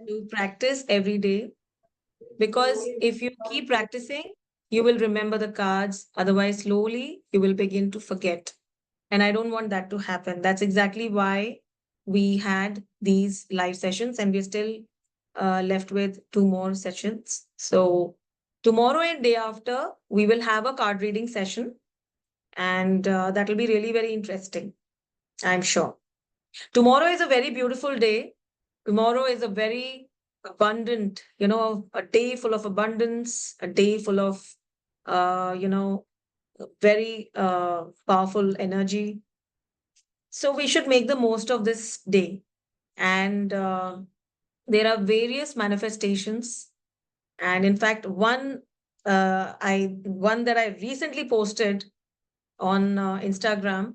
To practice every day, because if you keep practicing, you will remember the cards. Otherwise, slowly you will begin to forget. And I don't want that to happen. That's exactly why we had these live sessions, and we're still left with two more sessions. So, tomorrow and day after, we will have a card reading session, and that will be really very interesting, I'm sure. Tomorrow is a very beautiful day. Tomorrow is a very abundant, a day full of abundance, a day full of, very powerful energy. So we should make the most of this day. And there are various manifestations. And in fact, one that I recently posted on Instagram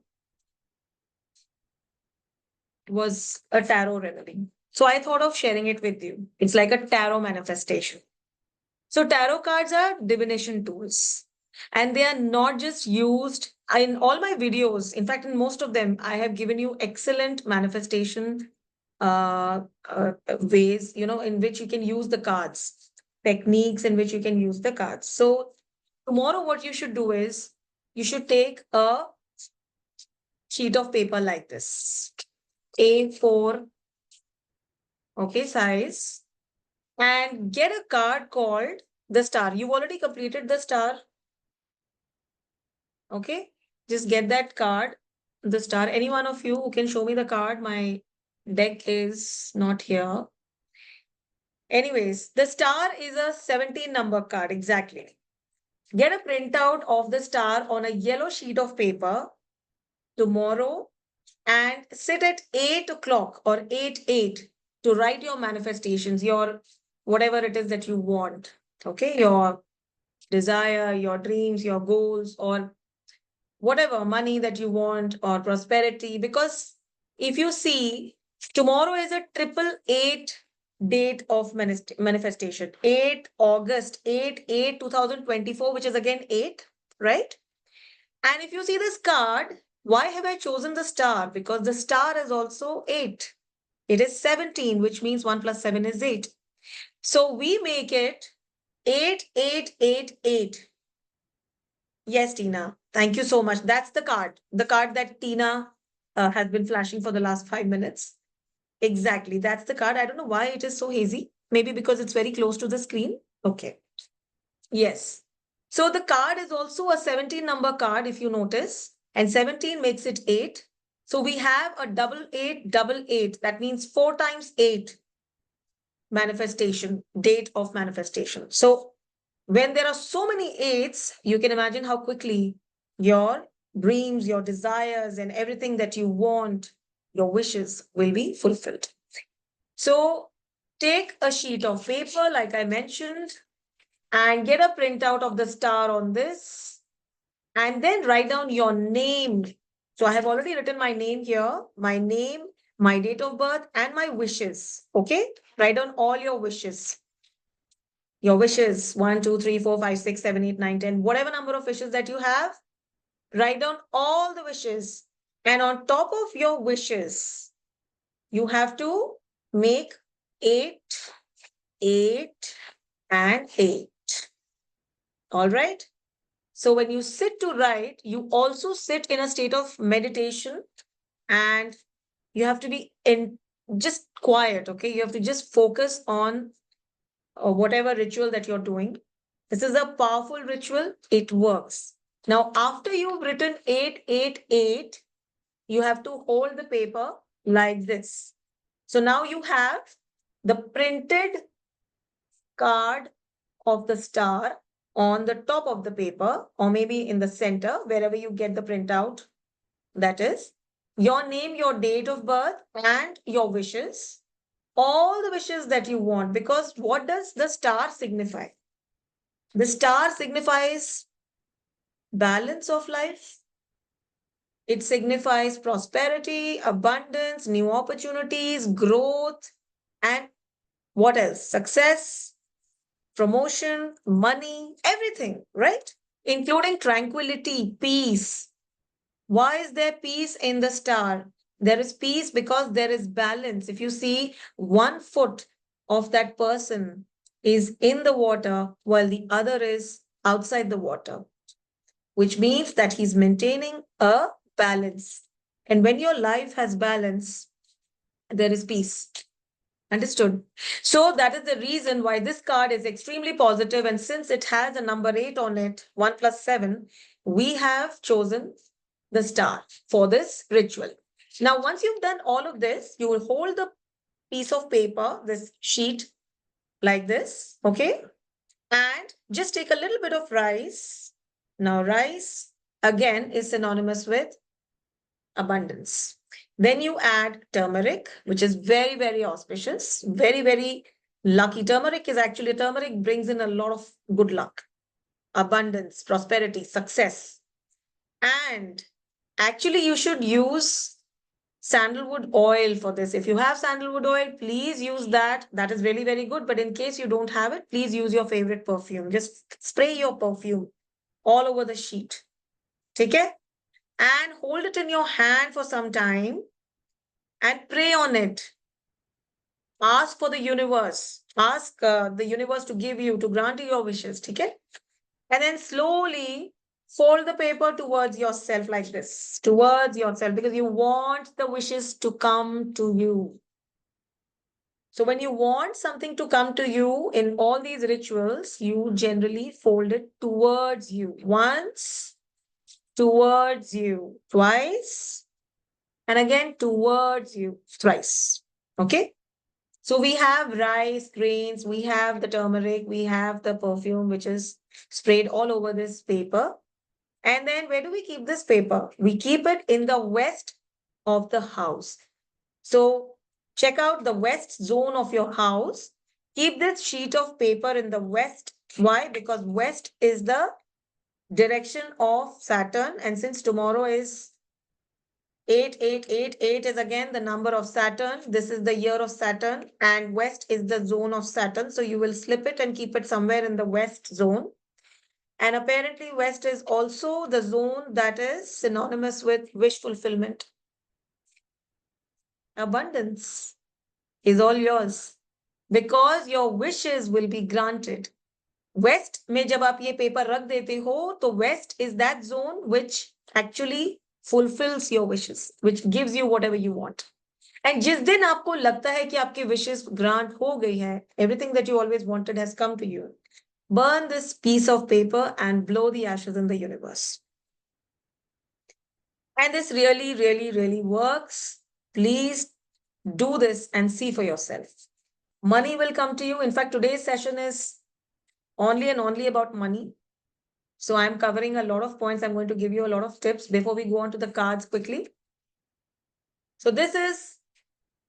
was a tarot remedy. So I thought of sharing it with you. It's like a tarot manifestation. So tarot cards are divination tools, and they are not just used in all my videos. In fact, in most of them, I have given you excellent manifestation ways, in which you can use the cards, techniques in which you can use the cards. So tomorrow, what you should do is you should take a sheet of paper like this, A4, okay, size, and get a card called the star. You've already completed the star. Okay, just get that card, the star. Any one of you who can show me the card, my deck is not here. Anyways, the star is a 17 number card, exactly. Get a printout of the star on a yellow sheet of paper tomorrow and sit at 8 o'clock or 8 to write your manifestations, your whatever it is that you want. Okay, your desire, your dreams, your goals, or whatever money that you want or prosperity. Because if you see, tomorrow is a 888 date of manifestation, 8 August, 8 2024, which is again 8, right? And if you see this card, why have I chosen the star? Because the star is also 8. It is 17, which means 1 plus 7 is 8. So we make it 8888. Yes, Tina. Thank you so much. That's the card that Tina has been flashing for the last 5 minutes. Exactly. That's the card. I don't know why it is so hazy. Maybe because it's very close to the screen. Okay. Yes. So the card is also a 17 number card, if you notice, and 17 makes it 8. So we have a 8888. That means 4 times 8 manifestation, date of manifestation. So when there are so many eights, you can imagine how quickly your dreams, your desires, and everything that you want, your wishes will be fulfilled. So take a sheet of paper, like I mentioned, and get a printout of the star on this, and then write down your name. So I have already written my name here, my name, my date of birth, and my wishes. Okay, write down all your wishes. Your wishes 1, 2, 3, 4, 5, 6, 7, 8, 9, 10, whatever number of wishes that you have, write down all the wishes. And on top of your wishes, you have to make 8, 8, and 8. All right. So when you sit to write, you also sit in a state of meditation, and you have to be in just quiet. Okay. You have to just focus on whatever ritual that you're doing. This is a powerful ritual. It works. Now, after you've written 888, you have to hold the paper like this. So now you have the printed card of the star on the top of the paper, or maybe in the center, wherever you get the printout. That is your name, your date of birth, and your wishes. All the wishes that you want. Because what does the star signify? The star signifies balance of life. It signifies prosperity, abundance, new opportunities, growth, and what else? Success, promotion, money, everything, right? Including tranquility, peace. Why is there peace in the star? There is peace because there is balance. If you see, 1 foot of that person is in the water while the other is outside the water, which means that he's maintaining a balance. And when your life has balance, there is peace. Understood? So that is the reason why this card is extremely positive. And since it has a number 8 on it, 1 plus 7, we have chosen the star for this ritual. Now, once you've done all of this, you will hold the piece of paper, this sheet, like this, okay? And just take a little bit of rice. Now, rice, again, is synonymous with abundance. Then you add turmeric, which is very, very auspicious, very, very lucky. Turmeric brings in a lot of good luck, abundance, prosperity, success. And actually, you should use sandalwood oil for this. If you have sandalwood oil, please use that. That is really, very good. But in case you don't have it, please use your favorite perfume. Just spray your perfume all over the sheet. Okay? And hold it in your hand for some time and pray on it. Ask for the universe. Ask the universe to give you, to grant you your wishes. Okay? And then slowly fold the paper towards yourself like this, towards yourself, because you want the wishes to come to you. So when you want something to come to you in all these rituals, you generally fold it towards you. Once, towards you. Twice, and again towards you. Thrice. Okay? So we have rice, grains, we have the turmeric, we have the perfume, which is sprayed all over this paper. And then where do we keep this paper? We keep it in the west of the house. So check out the west zone of your house. Keep this sheet of paper in the west. Why? Because west is the direction of Saturn. And since tomorrow is 8888 is again the number of Saturn. This is the year of Saturn, and west is the zone of Saturn. So you will slip it and keep it somewhere in the west zone. And apparently, west is also the zone that is synonymous with wish fulfillment. Abundance is all yours because your wishes will be granted. West में जब आप ये paper रख देते हो, तो west is that zone which actually fulfills your wishes, which gives you whatever you want. And जिस दिन आपको लगता है कि आपकी wishes grant हो गई है, everything that you always wanted has come to you, burn this piece of paper and blow the ashes in the universe. And this really, really, really works. Please do this and see for yourself. Money will come to you. In fact, today's session is only and only about money. So I'm covering a lot of points. I'm going to give you a lot of tips before we go on to the cards quickly. So this is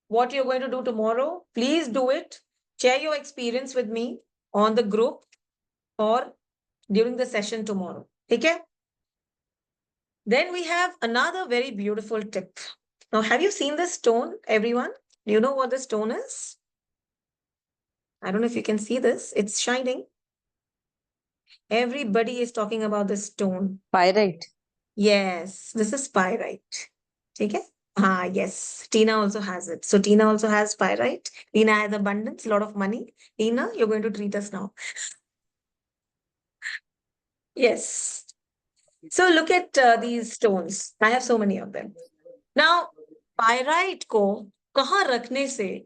what you're going to do tomorrow. Please do it. Share your experience with me on the group or during the session tomorrow. Okay? Then we have another very beautiful tip. Now, have you seen this stone, everyone? Do you know what the stone is? I don't know if you can see this. It's shining. Everybody is talking about this stone. Pyrite. Yes, this is pyrite. Okay? Ah, yes. Tina also has it. So Tina also has pyrite. Tina has abundance, a lot of money. Tina, you're going to treat us now. Yes. So look at these stones. I have so many of them. Now, pyrite ko kahan rakhne se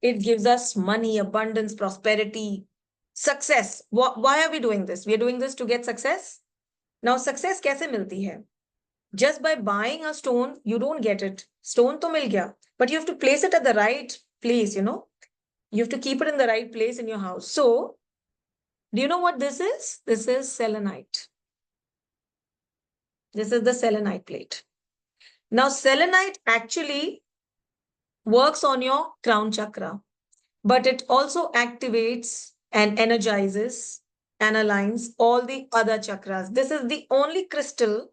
it gives us money, abundance, prosperity, success. Why are we doing this? We are doing this to get success. Now, success kaise milti hai? Just by buying a stone, you don't get it. Stone to mil gaya, but you have to place it at the right place, you know. You have to keep it in the right place in your house. So, do you know what this is? This is selenite. This is the selenite plate. Now, selenite actually works on your crown chakra, but it also activates and energizes and aligns all the other chakras. This is the only crystal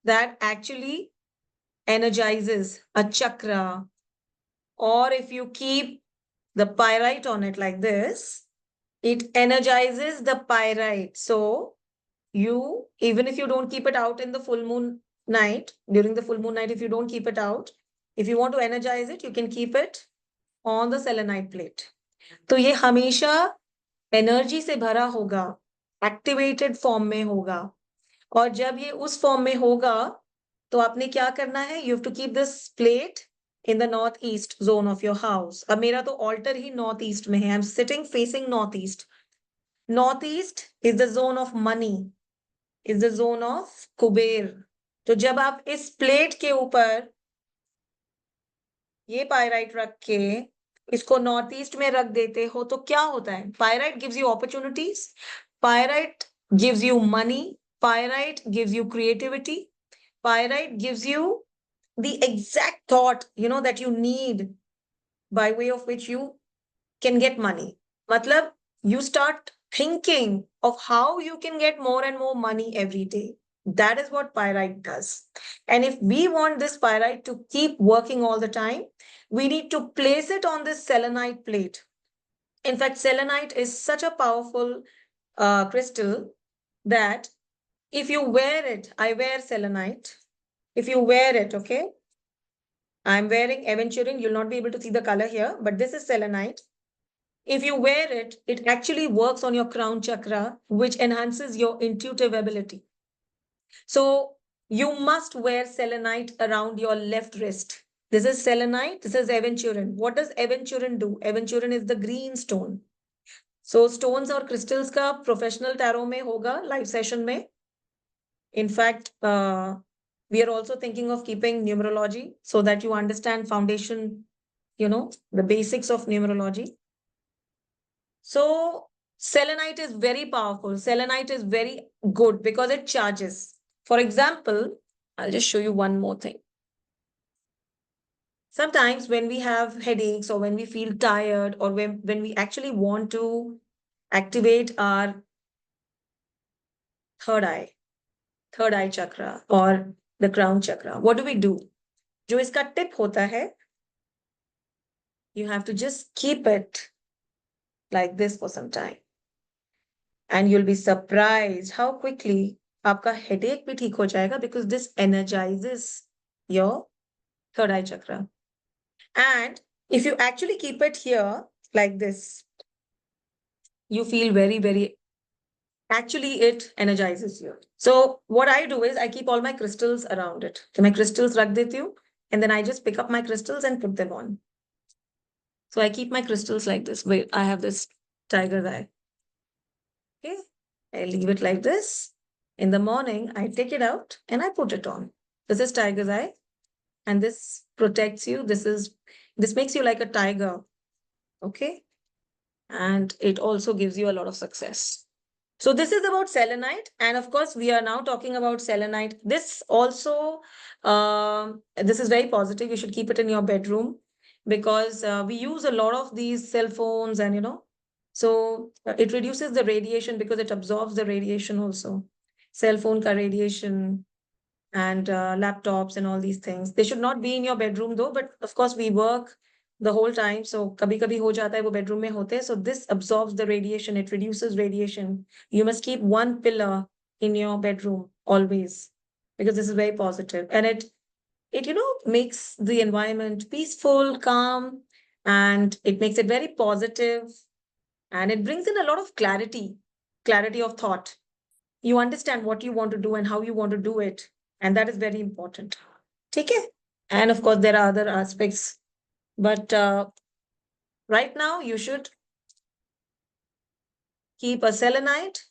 that actually energizes a chakra. Or if you keep the pyrite on it like this, it energizes the pyrite. So you, even if you don't keep it out in the full moon night, during the full moon night, if you don't keep it out, If you want to energize it, you can keep it on the selenite plate. तो ये हमेशा energy से भरा होगा, activated form में होगा, और जब ये उस फॉर्म में होगा तो आपने क्या करना है, you have to keep this plate in the north east zone of your house. अब मेरा तो ऑल्टर ही नॉर्थ ईस्ट में है, I am sitting facing north east. North east is the zone of money, is the zone of Kuber. तो जब आप इस प्लेट के ऊपर ये पायराइट रख के इसको नॉर्थ ईस्ट में रख देते हो तो क्या होता है, pyrite gives you opportunities, pyrite gives you money, pyrite gives you creativity, pyrite gives you the exact thought, that you need, by way of which you can get money. Matlab, you start thinking of how you can get more and more money every day. That is what pyrite does. And if we want this pyrite to keep working all the time, we need to place it on this selenite plate. In fact, selenite is such a powerful crystal that if you wear it, I wear selenite. If you wear it, okay, I'm wearing aventurine. You'll not be able to see the color here, but this is selenite. If you wear it, it actually works on your crown chakra, which enhances your intuitive ability. So you must wear selenite around your left wrist. This is selenite. This is aventurine. What does aventurine do? Aventurine is the green stone. So stones or crystals का professional tarot में होगा, live session में. In fact, we are also thinking of keeping numerology so that you understand foundation, the basics of numerology. So selenite is very powerful. Selenite is very good because it charges. For example, I'll just show you one more thing. Sometimes when we have headaches or when we feel tired or when we actually want to activate our third eye chakra or the crown chakra, what do? जो इसका tip होता है, you have to just keep it like this for some time. And you'll be surprised how quickly आपका headache भी ठीक हो जाएगा, because this energizes your third eye chakra. And if you actually keep it here like this, you feel very, very, actually it energizes you. So what I do is I keep all my crystals around it. So my crystals रख देती हूँ, and then I just pick up my crystals and put them on. So I keep my crystals like this. Wait, I have this tiger's eye. Okay, I leave it like this. In the morning, I take it out and I put it on. This is tiger's eye, and this protects you. This makes you like a tiger. Okay, and it also gives you a lot of success. So this is about selenite, and of course we are now talking about selenite. This also, this is very positive. You should keep it in your bedroom because we use a lot of these cell phones, and so it reduces the radiation because it absorbs the radiation also. Cell phone ka radiation and laptops and all these things. They should not be in your bedroom though, but of course we work the whole time. So kabhi ho jata hai wo bedroom mein hote. So this absorbs the radiation. It reduces radiation. You must keep one pillar in your bedroom always, because this is very positive. And it makes the environment peaceful, calm, and it makes it very positive. And it brings in a lot of clarity of thought. You understand what you want to do and how you want to do it. And that is very important. Okay? And of course, there are other aspects. But right now, you should keep a pyrite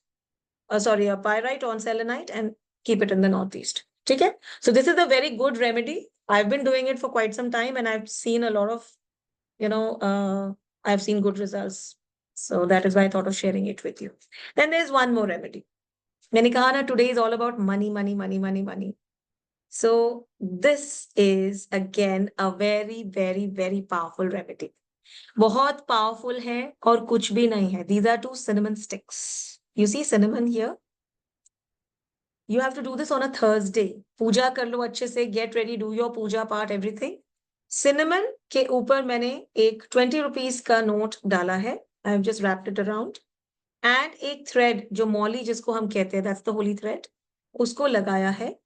on selenite and keep it in the northeast. Okay? So this is a very good remedy. I've been doing it for quite some time and I've seen a lot of, I've seen good results. So that is why I thought of sharing it with you. Then there's one more remedy. मैंने कहा ना, today is all about money, money, money, money, money. So this is again a very, very, very powerful remedy. बहुत powerful है और कुछ भी नहीं है. These are 2 cinnamon sticks. You see cinnamon here? You have to do this on a Thursday. पूजा कर लो अच्छे से, get ready, do your Puja part, everything. Cinnamon के ऊपर मैंने एक 20 rupees का नोट डाला है. I have just wrapped it around. And एक thread जो मौली जिसको हम कहते हैं, that's the holy thread, उसको लगाया है.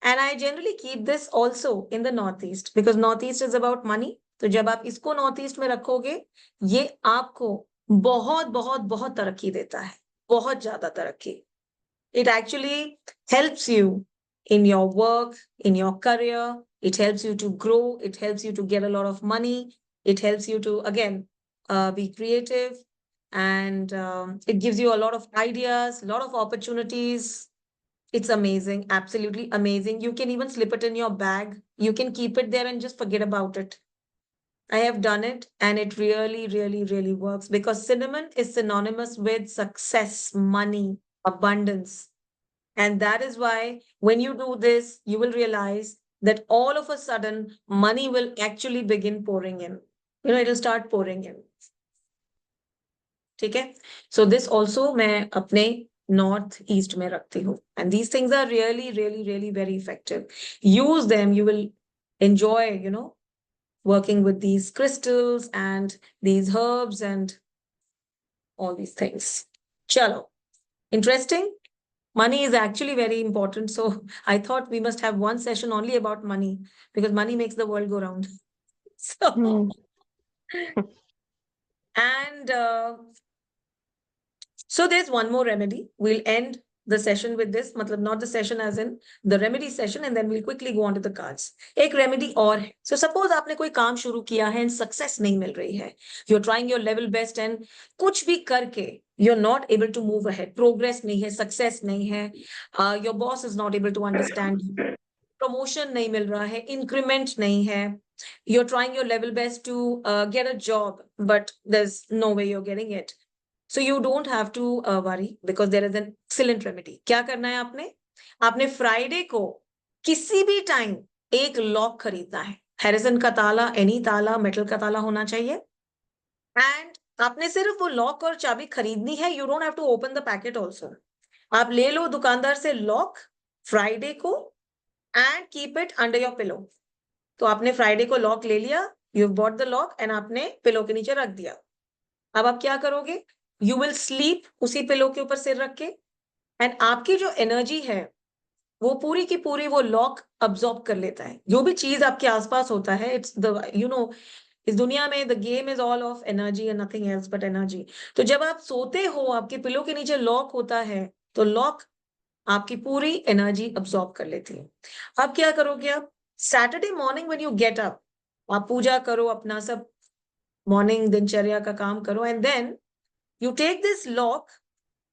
And I generally keep this also in the Northeast because Northeast is about money. तो जब आप इसको Northeast में रखोगे, ये आपको बहुत बहुत बहुत तरक्की देता है, बहुत ज्यादा तरक्की. It actually helps you in your work, in your career. It helps you to grow. It helps you to get a lot of money. It helps you to, again, be creative. And it gives you a lot of ideas, a lot of opportunities. It's amazing, absolutely amazing. You can even slip it in your bag. You can keep it there and just forget about it. I have done it and it really, really, really works because cinnamon is synonymous with success, money, abundance. And that is why when you do this, you will realize that all of a sudden money will actually begin pouring in. You know, it'll start pouring in. ठीक है? So this also मैं अपने North East में रखती हूँ. And these things are really, really, really very effective. Use them. You will enjoy, you know, working with these crystals and these herbs and all these things. Chalo. Interesting? Money is actually very important. So I thought we must have one session only about money because money makes the world go round. So, and so there's one more remedy. We'll end the session with this, matlab not the session as in the remedy session, and then we'll quickly go on to the cards. एक remedy और है. So suppose आपने कोई काम शुरू किया है and success नहीं मिल रही है. You're trying your level best and कुछ भी करके you're not able to move ahead. Progress नहीं है, success नहीं है. Your boss is not able to understand you. Promotion नहीं मिल रहा है, increment नहीं है. You're trying your level best to get a job, but there's no way you're getting it. So you don't have to worry because there is an excellent remedy. क्या करना है आपने? आपने फ्राइडे को किसी भी टाइम एक लॉक खरीदना है. हैरिसन का ताला, एनी ताला, मेटल का ताला होना चाहिए. एंड आपने सिर्फ वो लॉक और चाबी खरीदनी है. You don't have to open the packet also. आप ले लो दुकानदार से लॉक फ्राइडे को and keep it under your pillow. तो आपने फ्राइडे को लॉक ले लिया, you bought the lock and आपने पिलो के नीचे रख दिया. अब आप क्या करोगे? यू विल स्लीप उसी पिलो के ऊपर सिर रख के एंड आपकी जो एनर्जी है वो पूरी की पूरी वो लॉक अब्सॉर्ब कर लेता है. जो भी चीज आपके आसपास होता है, इट्स द यू नो इस दुनिया में the game is all of energy and nothing else but energy. तो जब आप सोते हो, आपके पिलो के नीचे लॉक होता है, तो लॉक आपकी पूरी एनर्जी अब्सॉर्ब कर लेती है. अब क्या करोगे? आप Saturday morning when you get up, आप पूजा करो, अपना सब मॉर्निंग दिनचर्या का काम करो and then you take this lock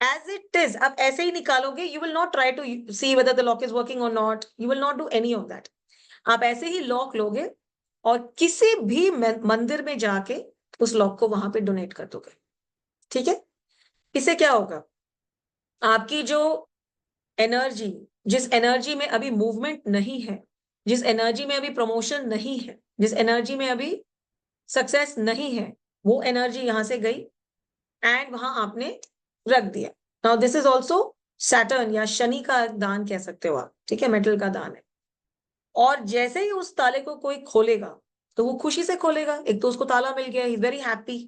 as it is. आप ऐसे ही निकालोगे. You will not try to see whether the lock is working or not. You will not do any of that. आप ऐसे ही लॉक लोगे और किसी भी मंदिर में जाके उस लॉक को वहां पे डोनेट कर दोगे. ठीक है? इससे क्या होगा? आपकी जो एनर्जी, जिस एनर्जी में अभी मूवमेंट नहीं है, जिस एनर्जी में अभी प्रमोशन नहीं है, जिस एनर्जी में अभी सक्सेस नहीं है, वो एनर्जी यहां से गई एंड वहां आपने रख दिया. Now this is also Saturn या शनि का दान कह सकते हो आप. ठीक है? मेटल का दान है. और जैसे ही उस ताले को कोई खोलेगा तो वो खुशी से खोलेगा. एक तो उसको ताला मिल गया, ही वेरी हैप्पी,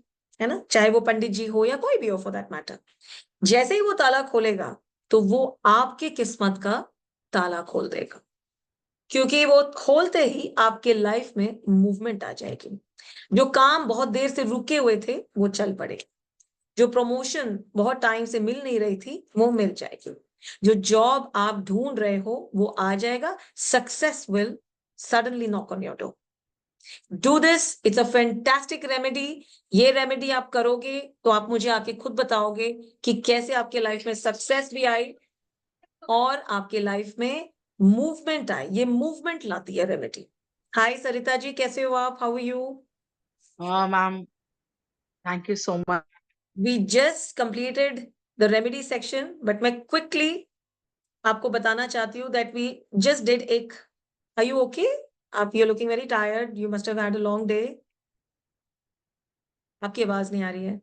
है ना? चाहे वो पंडित जी हो या कोई भी हो फॉर दैट मैटर. जैसे ही वो ताला खोलेगा तो वो आपकी किस्मत का ताला खोल देगा, क्योंकि वो खोलते ही आपके लाइफ में मूवमेंट आ जाएगी. जो काम बहुत देर से रुके हुए थे वो चल पड़े. जो प्रमोशन बहुत टाइम से मिल नहीं रही थी वो मिल जाएगी. जो जॉब आप ढूंढ रहे हो वो आ जाएगा. Success will suddenly knock on your door. Do this, it's a fantastic remedy. ये रेमेडी आप करोगे तो आप मुझे आके खुद बताओगे कि कैसे आपके लाइफ में सक्सेस भी आई और आपके लाइफ में मूवमेंट आई. ये मूवमेंट लाती है रेमेडी. हाय सरिता जी, कैसे हो आप? How are you? Ma'am, thank you so much. We just completed the remedy section, but मैं quickly आपको बताना चाहती हूँ that we just did एक. Are you okay? आप you're looking very tired. You must have had a long day. आपकी आवाज नहीं आ रही है.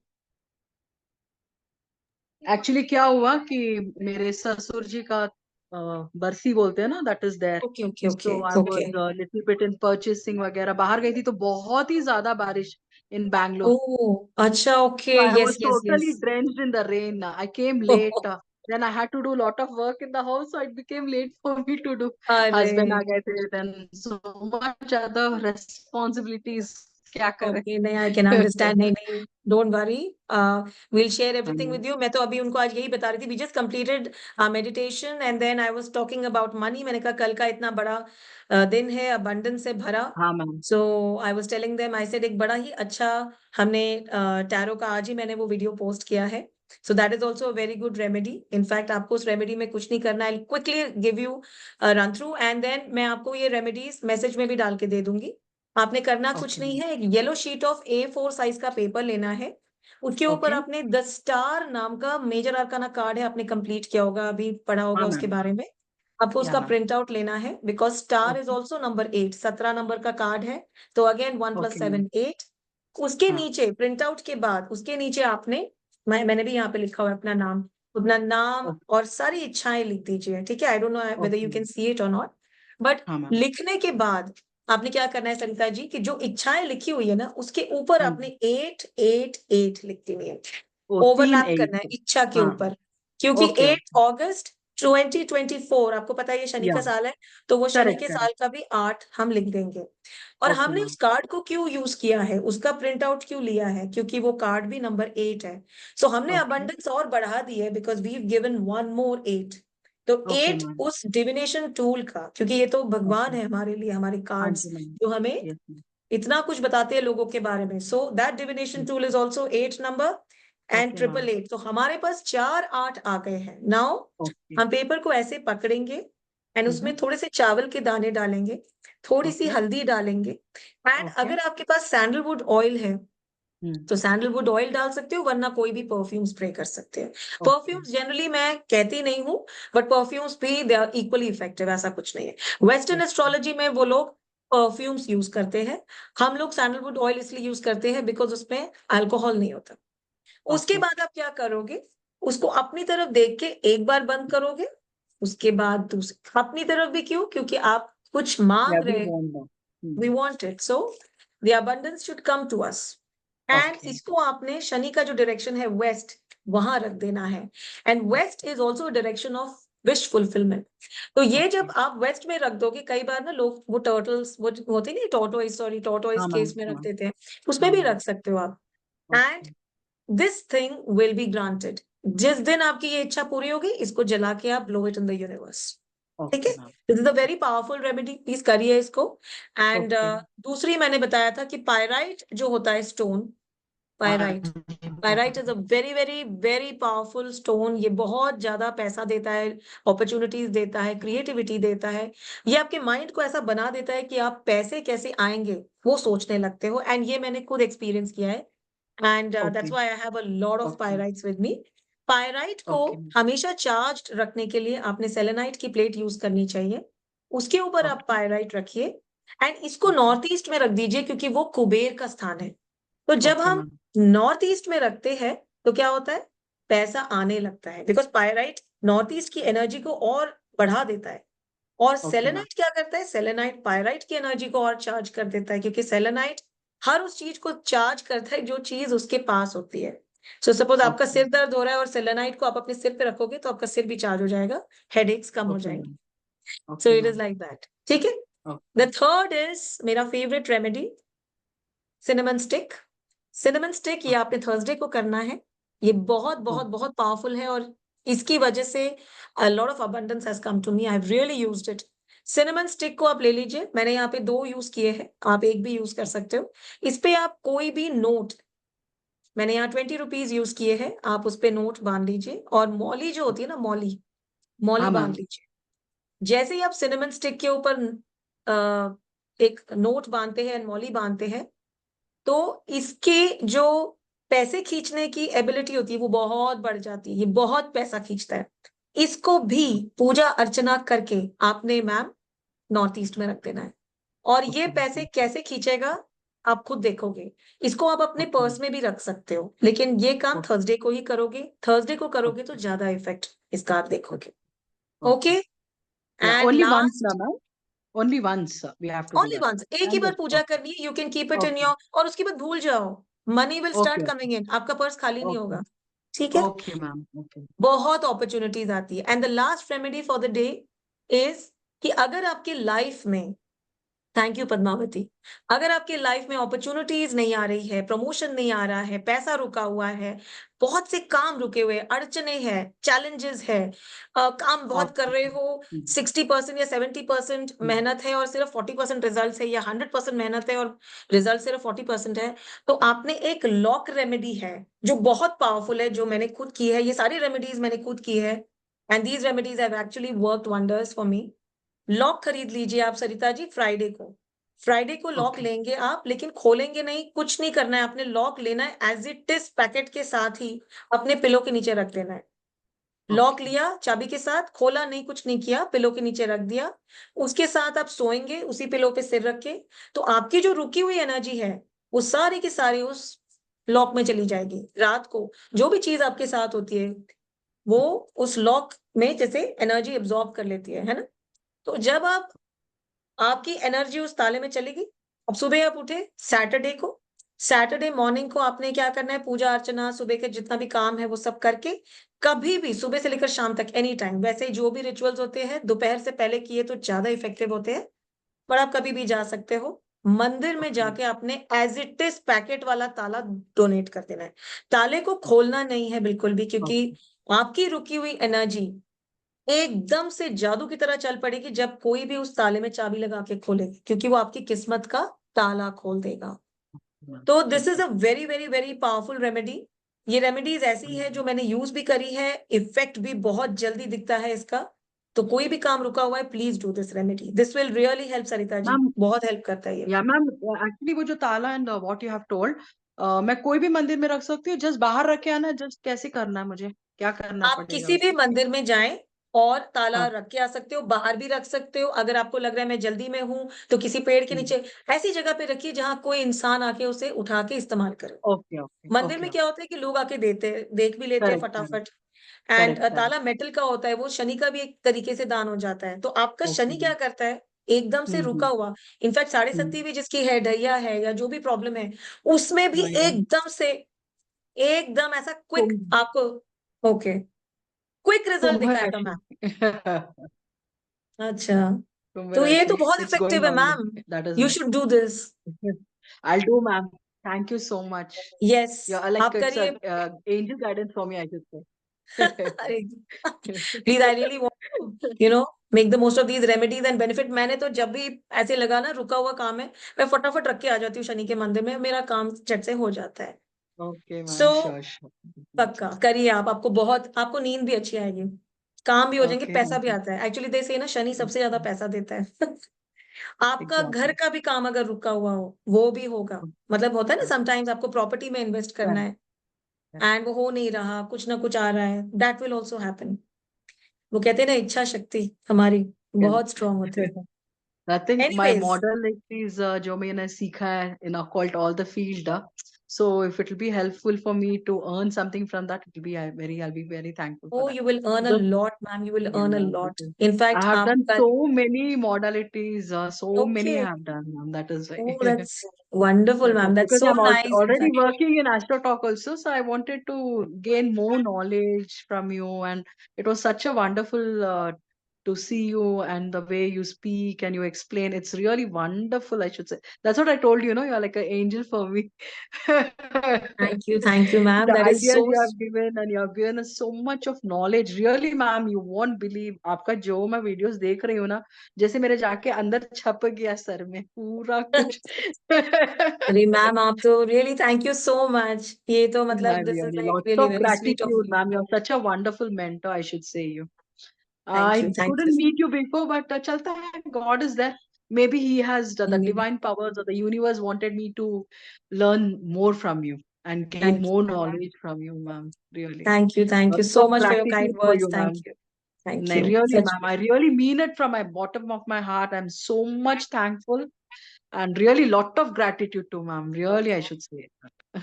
Actually, क्या हुआ कि मेरे ससुर जी का बरसी बोलते हैं ना, that is there. Okay, okay, So okay, I was okay. little bit in purchasing वगैरह. बाहर गई थी तो बहुत ही ज्यादा बारिश in Bangalore. Oh, अच्छा, So okay. I was Yes, yes, totally yes. drenched in the rain. I came late. then I had to do a lot of work in the house, so it became late for me to do. अरे Husband आ गए थे, then so much other responsibilities. क्या करें? Okay, नहीं I can understand, नहीं नहीं don't worry, will share everything हाँ with you. मैं तो अभी उनको आज यही बता रही थी, we just completed meditation and then I was talking about money. मैंने कहा कल का इतना बड़ा दिन है अबंडेंस से भरा। हाँ ma'am. So I was telling them, I said एक बड़ा ही अच्छा हमने टैरो का आज ही मैंने वो वीडियो पोस्ट किया है। So that is also a very good remedy. In fact आपको उस रेमेडी में कुछ नहीं करना है, quickly give you run through and then मैं आपको ये रेमेडीज मैसेज में भी डाल के दे दूंगी। आपने करना कुछ ओके नहीं है, एक yellow sheet of A4 size का पेपर लेना है, उसके ऊपर ओके। आपने द स्टार नाम का मेजर आर्काना कार्ड है, आपने कंप्लीट किया होगा, अभी पढ़ा होगा हाँ उसके मैम। बारे में। आपको या उसका मैम। प्रिंट आउट लेना है, because star is okay also number 8, 17 number का कार्ड है। तो अगेन 1 + ओके मैम। 7 8। उसके हाँ नीचे प्रिंट आउट के बाद उसके नीचे आपने, मैंने भी यहाँ पे लिखा हुआ है अपना नाम ओ- और सारी इच्छाएं लिख दीजिए, ठीक है। I don't know whether okay you can ma'am. See it और नॉट, बट हाँ मैम। लिखने के बाद आपने क्या करना है सरिता जी, कि जो इच्छाएं लिखी हुई है ना उसके ऊपर हाँ आपने 8 8 8 लिख देनी है। ओ 3 ओवरलैप करना है 8। इच्छा के हाँ ऊपर, क्योंकि ओके 8 ओके। अगस्त 2024 आपको पता है ये शनि या का साल है, तो वो शनि करेक्ट के साल करेक्ट। का भी 8 हम लिख देंगे। और ओके हमने उस मैम। कार्ड को क्यों यूज किया है, उसका प्रिंट आउट क्यों लिया है, क्योंकि वो कार्ड भी नंबर 8 है। सो हमने ओके अबंडेंस और बढ़ा दी है, बिकॉज वी गिवन 1 more 8। तो ओके 8 मैम। उस डिविनेशन टूल का, क्योंकि ये तो भगवान ओके। है हमारे लिए, हमारे हाँ कार्ड्स जी मैम। जो हमें यस मैम। इतना कुछ बताते हैं लोगों के बारे में। So that divination tool is also 8 number and okay triple ma'am. 8। तो हमारे पास 4 8 आ गए हैं नाउ। ओके। हम पेपर को ऐसे पकड़ेंगे एंड हम्म। उसमें थोड़े से चावल के दाने डालेंगे, थोड़ी सी ओके हल्दी डालेंगे, एंड ओके। अगर आपके पास सैंडलवुड ऑयल है हम्म। तो सैंडलवुड ऑयल डाल सकते हो, वरना कोई भी परफ्यूम स्प्रे कर सकते हैं। ओके परफ्यूम्स जनरली मैं कहती नहीं हूँ, बट परफ्यूम्स भी दे आर इक्वली इफेक्टिव, ऐसा कुछ नहीं है। वेस्टर्न ओके एस्ट्रोलॉजी में वो लोग परफ्यूम्स यूज करते हैं, हम लोग सैंडलवुड ऑयल इसलिए यूज करते हैं बिकॉज उसमें अल्कोहल नहीं होता। उसके ओके। बाद आप क्या करोगे, उसको अपनी तरफ देख के एक बार बंद करोगे, उसके बाद दूसरी अपनी तरफ भी, क्यों, क्योंकि आप कुछ या मांग वी रहे हो। Won't no. We want it, so the abundance should come to us। And okay इसको आपने शनि का जो डायरेक्शन है वेस्ट, वहां रख देना है। And west is also direction of wish fulfilment. तो ये ओके। जब आप वेस्ट में रख दोगे, कई बार ना लोग वो टर्टल्स वो होते नहीं, टोटोइस, सॉरी टोटोइस हाँ मैम। केस में रख हाँ देते हैं, उसमें हाँ भी मैम। रख सकते हो आप। And okay this thing will be granted. जिस दिन आपकी ये इच्छा पूरी होगी, इसको जला के आप blow it in the universe. ठीक है, okay ma'am. This is a very powerful remedy, please करिए इसको। And okay. दूसरी मैंने बताया था कि पायराइट जो होता है स्टोन, हाँ पायराइट, जी pyrite is a ma'am. Very very very powerful stone. ये बहुत ज्यादा पैसा देता है, अपॉर्चुनिटीज देता है, क्रिएटिविटी देता है। ये आपके माइंड को ऐसा बना देता है कि आप पैसे कैसे आएंगे वो सोचने लगते हो, एंड ये मैंने खुद एक्सपीरियंस किया है। And that's okay why I have a lot of okay pyrites with me. Pyrite को ओके हमेशा चार्ज रखने के लिए आपने सेलेनाइट की प्लेट यूज करनी चाहिए, उसके ऊपर आप ओके पायराइट रखिए एंड इसको नॉर्थ ईस्ट में रख दीजिए, क्योंकि वो कुबेर का स्थान है। तो जब ओके हम मैम। नॉर्थ ईस्ट में रखते हैं तो क्या होता है, पैसा आने लगता है, बिकॉज पायराइट नॉर्थ ईस्ट की एनर्जी को और बढ़ा देता है। और ओके मैम। सेलेनाइट क्या करता है, सेलेनाइट पायराइट की एनर्जी को और चार्ज कर देता है, क्योंकि सेलेनाइट हर उस चीज को चार्ज करता है जो चीज उसके पास होती है। सो सपोज आपका ओके सिर दर्द हो रहा है और सेलेनाइट को आप अपने सिर पे रखोगे तो आपका सिर भी चार्ज हो जाएगा, हेडेक्स कम हो ओके जाएंगे। Ma'am. So okay it is ma'am. Like that, ठीक है। ओके द थर्ड इज मेरा favourite remedy, cinnamon stick. Cinnamon stick ये आपने थर्सडे को करना है। ये बहुत बहुत बहुत पावरफुल है, और इसकी वजह से a lot of abundance has come to me, I've really used it। Cinnamon stick को आप ले लीजिए, मैंने यहाँ पे 2 यूज किए हैं, आप एक भी यूज कर सकते हो। इस पे आप कोई भी नोट, मैंने यहाँ 20 रुपीज यूज किए हैं, आप उस पे नोट बांध लीजिए, और मौली जो होती है ना, मौली, मौली हाँ बांध मैम। लीजिए। जैसे ही आप सिनेमन स्टिक के ऊपर एक नोट बांधते हैं, मौली बांधते हैं, तो इसके जो पैसे खींचने की एबिलिटी होती है वो बहुत बढ़ जाती है, ये बहुत पैसा खींचता है। इसको भी पूजा अर्चना करके आपने मैम नॉर्थ ईस्ट में रख देना है, और ये ओके पैसे मैम। कैसे खींचेगा आप खुद देखोगे। इसको आप अपने ओके पर्स में भी रख सकते हो, लेकिन ये काम ओके थर्सडे को ही करोगे, थर्सडे को करोगे तो ओके ज्यादा इफेक्ट इसका आप देखोगे। Okay, okay. Yeah and only once ना last, ma'am? Only once we have to do only that? Once, एक ही एंड बार पूजा ओके करनी है, you can keep it in okay your, और उसके बाद भूल जाओ, money will okay start coming in, आपका पर्स खाली नहीं ओके होगा। ठीक है? Okay ma'am, okay. बहुत अपॉर्चुनिटीज आती है। And the last remedy for the day is कि अगर आपकी लाइफ में, थैंक यू पद्मावती, अगर आपकी लाइफ में अपॉर्चुनिटीज नहीं आ रही है, प्रमोशन नहीं आ रहा है, पैसा रुका हुआ है, बहुत से काम रुके हुए, अड़चने हैं, चैलेंजेस है, काम बहुत कर ओके। रहे हो, 60% या 70% मेहनत है और सिर्फ 40% रिजल्ट है, या 100% मेहनत है और रिजल्ट सिर्फ 40% है, तो आपने एक लॉक रेमेडी है जो बहुत पावरफुल है, जो मैंने खुद की है। ये सारी रेमेडीज मैंने खुद की है, and these remedies have actually worked wonders for me. Lock खरीद लीजिए आप सरिता जी, फ्राइडे को। फ्राइडे को लॉक ओके। लेंगे आप, लेकिन खोलेंगे नहीं, कुछ नहीं करना है, आपने लॉक लेना है एज इट इज पैकेट के साथ ही अपने पिलो के नीचे रख देना है। Lock okay. लिया चाबी के साथ, खोला नहीं, कुछ नहीं किया, पिलो के नीचे रख दिया, उसके साथ आप सोएंगे उसी पिलो पे सिर रख के, तो आपकी जो रुकी हुई एनर्जी है वो सारी की सारी उस लॉक में चली जाएगी। रात को जो भी चीज आपके साथ होती है वो उस लॉक में जैसे एनर्जी एब्जॉर्ब कर लेती है ना? तो जब आप, आपकी एनर्जी उस ताले में चलेगी, अब सुबह आप उठे सैटरडे को, सैटरडे मॉर्निंग को आपने क्या करना है, पूजा अर्चना सुबह के जितना भी काम है वो सब करके, कभी भी सुबह से लेकर शाम तक एनी टाइम, वैसे जो भी रिचुअल्स होते हैं दोपहर से पहले किए तो ज्यादा इफेक्टिव होते हैं, पर आप कभी भी जा सकते हो, मंदिर में ओके। जाके आपने एज इट इज पैकेट वाला ताला डोनेट कर देना है। ताले को खोलना नहीं है बिल्कुल भी, क्योंकि ओके। आपकी रुकी हुई एनर्जी एकदम से जादू की तरह चल पड़ेगी जब कोई भी उस ताले में चाबी लगा के खोलेगी, क्योंकि वो आपकी किस्मत का ताला खोल देगा। मैम, तो दिस ठीक इज है। अ very very very powerful remedy. ये रेमेडीज ऐसी है जो मैंने यूज भी करी है, इफेक्ट भी बहुत जल्दी दिखता है इसका। तो कोई भी काम रुका हुआ है, please do this remedy, this will really help Sarita ji, ma'am, बहुत हेल्प करता है ये। या मैम, एक्चुअली वो जो ताला and what you have told, मैं कोई भी मंदिर में रख सकती हूँ, जस्ट बाहर रख के आना, जस्ट कैसे करना है मुझे, क्या करना आप पड़ेगा किसी भी उसके लिए? मंदिर में जाएं और ताला हाँ। रख के आ सकते हो, बाहर भी रख सकते हो, अगर आपको लग रहा है मैं जल्दी में हूं तो किसी पेड़ के नीचे, ऐसी जगह पे रखिए जहां कोई इंसान आके उसे उठा के इस्तेमाल करे। ओके, ओके, मंदिर ओके, में ओके। क्या होता है कि लोग आके देख भी लेते हैं करेक्ट, करेक्ट, फटाफट। And correct, correct. ताला मेटल का होता है, वो शनि का भी एक तरीके से दान हो जाता है, तो आपका ओके। शनि क्या करता है, एकदम से रुका हम्म। हुआ, इनफैक्ट साढ़े हम्म। सत्ती भी जिसकी है, ढैया है या जो भी प्रॉब्लम है, उसमें भी राइट। एकदम से, एकदम ऐसा क्विक कुंभ। आपको, ओके, क्विक रिजल्ट कुंभ दिखाएगा राशि। मैम। अच्छा, कुंभ तो ये तो राशि, बहुत इट्स गोइंग इफेक्टिव है on ma'am, me, that is you why. Should do this. I'll do, ma'am. Thank you so much. Yes, Yeah, like आप it's a करिए। angel guidance for me, I should अरे say. Please, I really want to make the most of these remedies and benefit. मैंने तो जब भी ऐसे लगा ना रुका हुआ काम है, मैं फटाफट रख के आ जाती हूँ शनि के मंदिर में, मेरा काम झट से हो जाता है। Okay, सो ma'am. Sure, sure. पक्का करिए आप, आपको बहुत, आपको नींद भी अच्छी आएगी, काम भी हो जाएंगे, Okay, पैसा thank भी you. आता है, एक्चुअली दे से ना शनि सबसे ज्यादा पैसा देता है। आपका घर Exactly. का भी काम अगर रुका हुआ हो वो भी होगा, मतलब होता है ना समटाइम्स आपको प्रॉपर्टी में इन्वेस्ट करना Correct, है correct. एंड वो हो नहीं रहा, कुछ ना कुछ आ रहा है, दैट विल ऑल्सो हैपन। वो कहते हैं ना, इच्छा शक्ति हमारी बहुत स्ट्रांग होती है। Correct. I think my anyways, model is जो मैंने सीखा है in occult all the field. So if it will be helpful for me to earn something from that, it will be I'll be very thankful for oh that. You will earn a Because lot ma'am, you will earn a yeah, lot, because I in fact have आप done कल, so many modalities, so many okay, I have done, ma'am. That is why. Oh that's wonderful That's why. Ma'am, that's Because so I'm nice already in fact. working in Astro Talk also, so I wanted to gain more knowledge from you, and it was such a wonderful to see you and the way you speak and you explain. It's really wonderful, I should say. That's what I told you, you're like an angel for me. Thank you ma'am, The that is ideas so, you have given, and you have given us so much of knowledge. Really, ma'am, you won't believe. आपका जो मैं videos देख रही हूँ ना, जैसे मेरे जाके अंदर छप गया सर में पूरा कुछ. अरे मैम आप तो really thank you so much, ये तो मतलब Ma'am, this is really, like lots really of very sweet of gratitude, you. ma'am. You're such a wonderful mentor, I should say you. Thank you, I thank you. couldn't meet you before, but chalta hai, God is there. Maybe He has the thank divine powers, or the universe wanted me to learn more from you and gain you, more knowledge from you, ma'am. Really, thank you lots so of much for your kind gratitude for words, you, thank ma'am. You, thank No, you really, such ma'am, में। I really mean it from my bottom of my heart. I'm so much thankful and really lot of gratitude to ma'am. Really, I should say.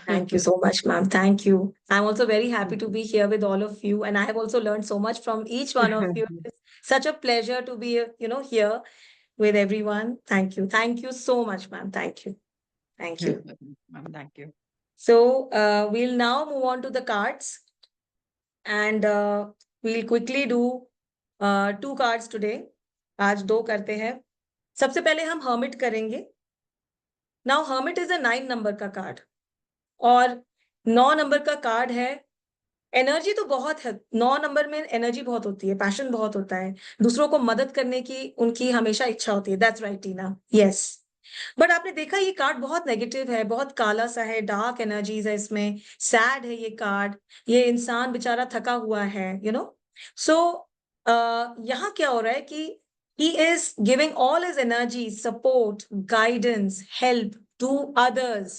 Thank you so much, ma'am. Thank you. I'm also very happy to be here with all of you, and I have also learned so much from each one of you. It's such a pleasure to be, here with everyone. Thank you. Thank you so much, ma'am. Thank you. Thank you. Ma'am, thank you. So, we'll now move on to the cards. and we'll quickly do 2 cards today. आज 2 करते हैं. सबसे पहले हम hermit करेंगे. Now hermit is a 9 number का card और 9 number का कार्ड है. एनर्जी तो बहुत है. 9 नंबर में एनर्जी बहुत होती है, पैशन बहुत होता है, दूसरों को मदद करने की उनकी हमेशा इच्छा होती है. That's right Tina. Yes. But आपने देखा ये कार्ड बहुत नेगेटिव है, बहुत काला सा है, डार्क एनर्जीज है इसमें, सैड है ये कार्ड. ये इंसान बेचारा थका हुआ है, यू नो. सो यहाँ क्या हो रहा है कि he is giving all his energy, support, guidance, help to others.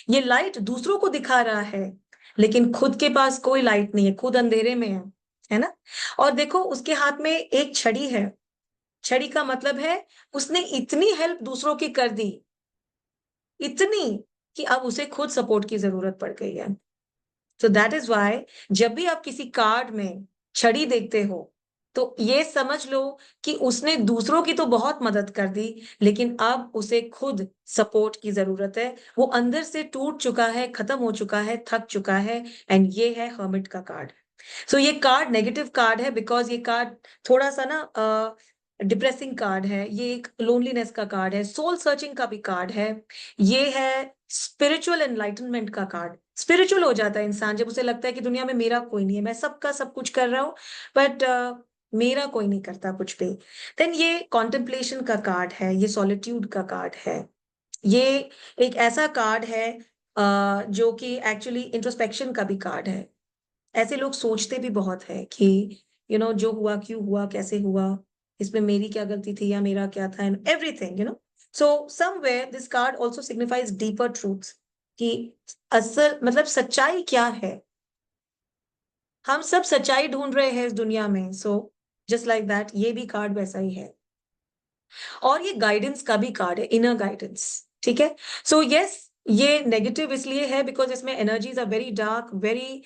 ये लाइट दूसरों को दिखा रहा है, लेकिन खुद के पास कोई लाइट नहीं है, खुद अंधेरे में है ना. और देखो उसके हाथ में एक छड़ी है. छड़ी का मतलब है उसने इतनी हेल्प दूसरों की कर दी, इतनी कि अब उसे खुद सपोर्ट की जरूरत पड़ गई है. सो दैट इज वाई जब भी आप किसी कार्ड में छड़ी देखते हो तो ये समझ लो कि उसने दूसरों की तो बहुत मदद कर दी, लेकिन अब उसे खुद सपोर्ट की जरूरत है. वो अंदर से टूट चुका है, खत्म हो चुका है, थक चुका है. एंड ये है हर्मिट का कार्ड. सो ये कार्ड नेगेटिव कार्ड है बिकॉज ये कार्ड थोड़ा सा ना डिप्रेसिंग कार्ड है. ये एक लोनलीनेस का कार्ड है, सोल सर्चिंग का भी कार्ड है. ये है स्पिरिचुअल एनलाइटनमेंट का कार्ड. स्पिरिचुअल हो जाता है इंसान जब उसे लगता है कि दुनिया में मेरा कोई नहीं है, मैं सबका सब कुछ कर रहा हूँ बट मेरा कोई नहीं करता कुछ भी. देन ये कॉन्टेम्पलेशन का कार्ड है, ये सॉलिट्यूड का कार्ड है. ये एक ऐसा कार्ड है जो कि एक्चुअली इंट्रोस्पेक्शन का भी कार्ड है. ऐसे लोग सोचते भी बहुत है कि जो हुआ क्यों हुआ, कैसे हुआ, इसमें मेरी क्या गलती थी या मेरा क्या था, and everything so somewhere this card also signifies deeper truths कि असल मतलब सच्चाई क्या है. हम सब सच्चाई ढूंढ रहे हैं इस दुनिया में. सो जस्ट लाइक दैट ये भी कार्ड वैसा ही है. और ये गाइडेंस का भी कार्ड है, इनर गाइडेंस. ठीक है. सो यस, ये नेगेटिव इसलिए है बिकॉज इसमें energies are very dark, very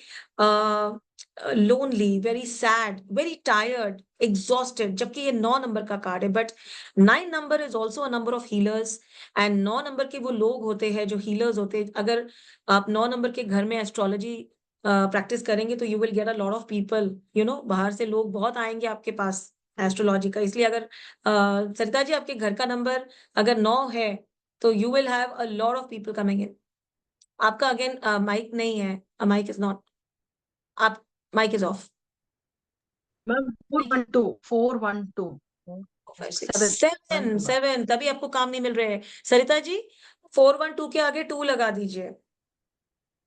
lonely, very sad, very tired, exhausted. जबकि ये 9 नंबर का कार्ड है. But 9 number is also a number of healers. And 9 number के वो लोग होते हैं जो हीलर्स होते हैं. अगर आप 9 नंबर के घर में एस्ट्रोलॉजी प्रैक्टिस करेंगे तो you will get a lot of people, बाहर से लोग बहुत आएंगे आपके पास एस्ट्रोलॉजी का. इसलिए अगर सरिता जी आपके घर का नंबर अगर 9 है तो you will have a lot of people coming in. आपका अगेन माइक नहीं है, माइक इज नॉट, आप माइक इज ऑफ. Ma'am, 412, 412. 7, 7 7. 7 तभी आपको काम नहीं मिल रहे हैं. सरिता जी 412 के आगे 2 लगा दीजिए.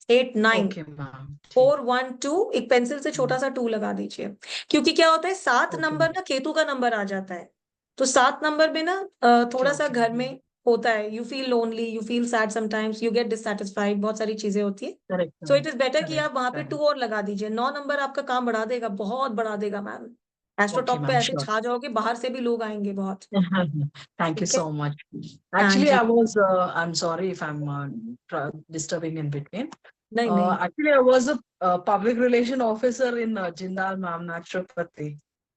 8 9 Okay, ma'am. 412 एक पेंसिल से छोटा सा 2 लगा दीजिए. क्योंकि क्या होता है 7 Okay, नंबर ma'am. ना केतु का नंबर आ जाता है. तो 7 नंबर में ना थोड़ा सा Okay. घर में होता है, you feel lonely, you feel sad, sometimes you get dissatisfied, बहुत सारी चीजें होती है. Correct, so it ma'am. Is better कि Correct, आप वहां पे 2 correct. और लगा दीजिए. 9 नंबर आपका काम बढ़ा देगा, बहुत बढ़ा देगा मैम. Okay, एस्ट्रोटॉप पे ma'am. ऐसे Sure. छा जाओगे, बाहर से भी लोग आएंगे बहुत. Thank you ठीक है. so much. Thank Actually, you. I'm sorry if I'm disturbing in between. नहीं नहीं. Actually, I was a public relation officer in Jindal, ma'am, naturopathy.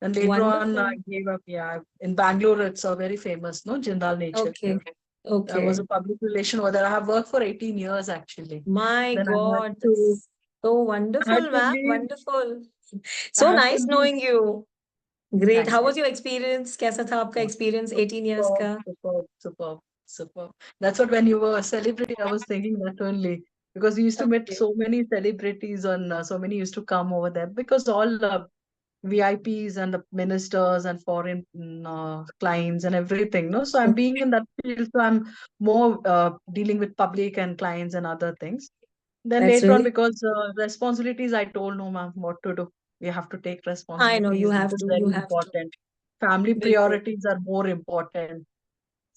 And later on, I wonderful. gave up. Yeah, in Bangalore, it's a very famous, no, Jindal Nature okay. Care. I okay. was a public relation over there. I have worked for 18 years actually. My Then God, that's so I had wonderful, to ma'am. leave. Wonderful. I So had to nice leave. knowing you. Great. Thank How you. was your experience? कैसा था आपका experience 18 years Superb, का? superb, superb, superb. That's what when you were a celebrity, I was thinking that only because we used to meet Okay. so many celebrities and so many used to come over there because all VIPs and the ministers and foreign clients and everything. No, so I'm being in that field, so I'm more dealing with public and clients and other things. Then That's later on, really, because responsibilities, I told no, ma'am, what to do. We have to take I know you responsibilities. This have is to, you very have to. important. Family बिल्कुल. priorities are more important.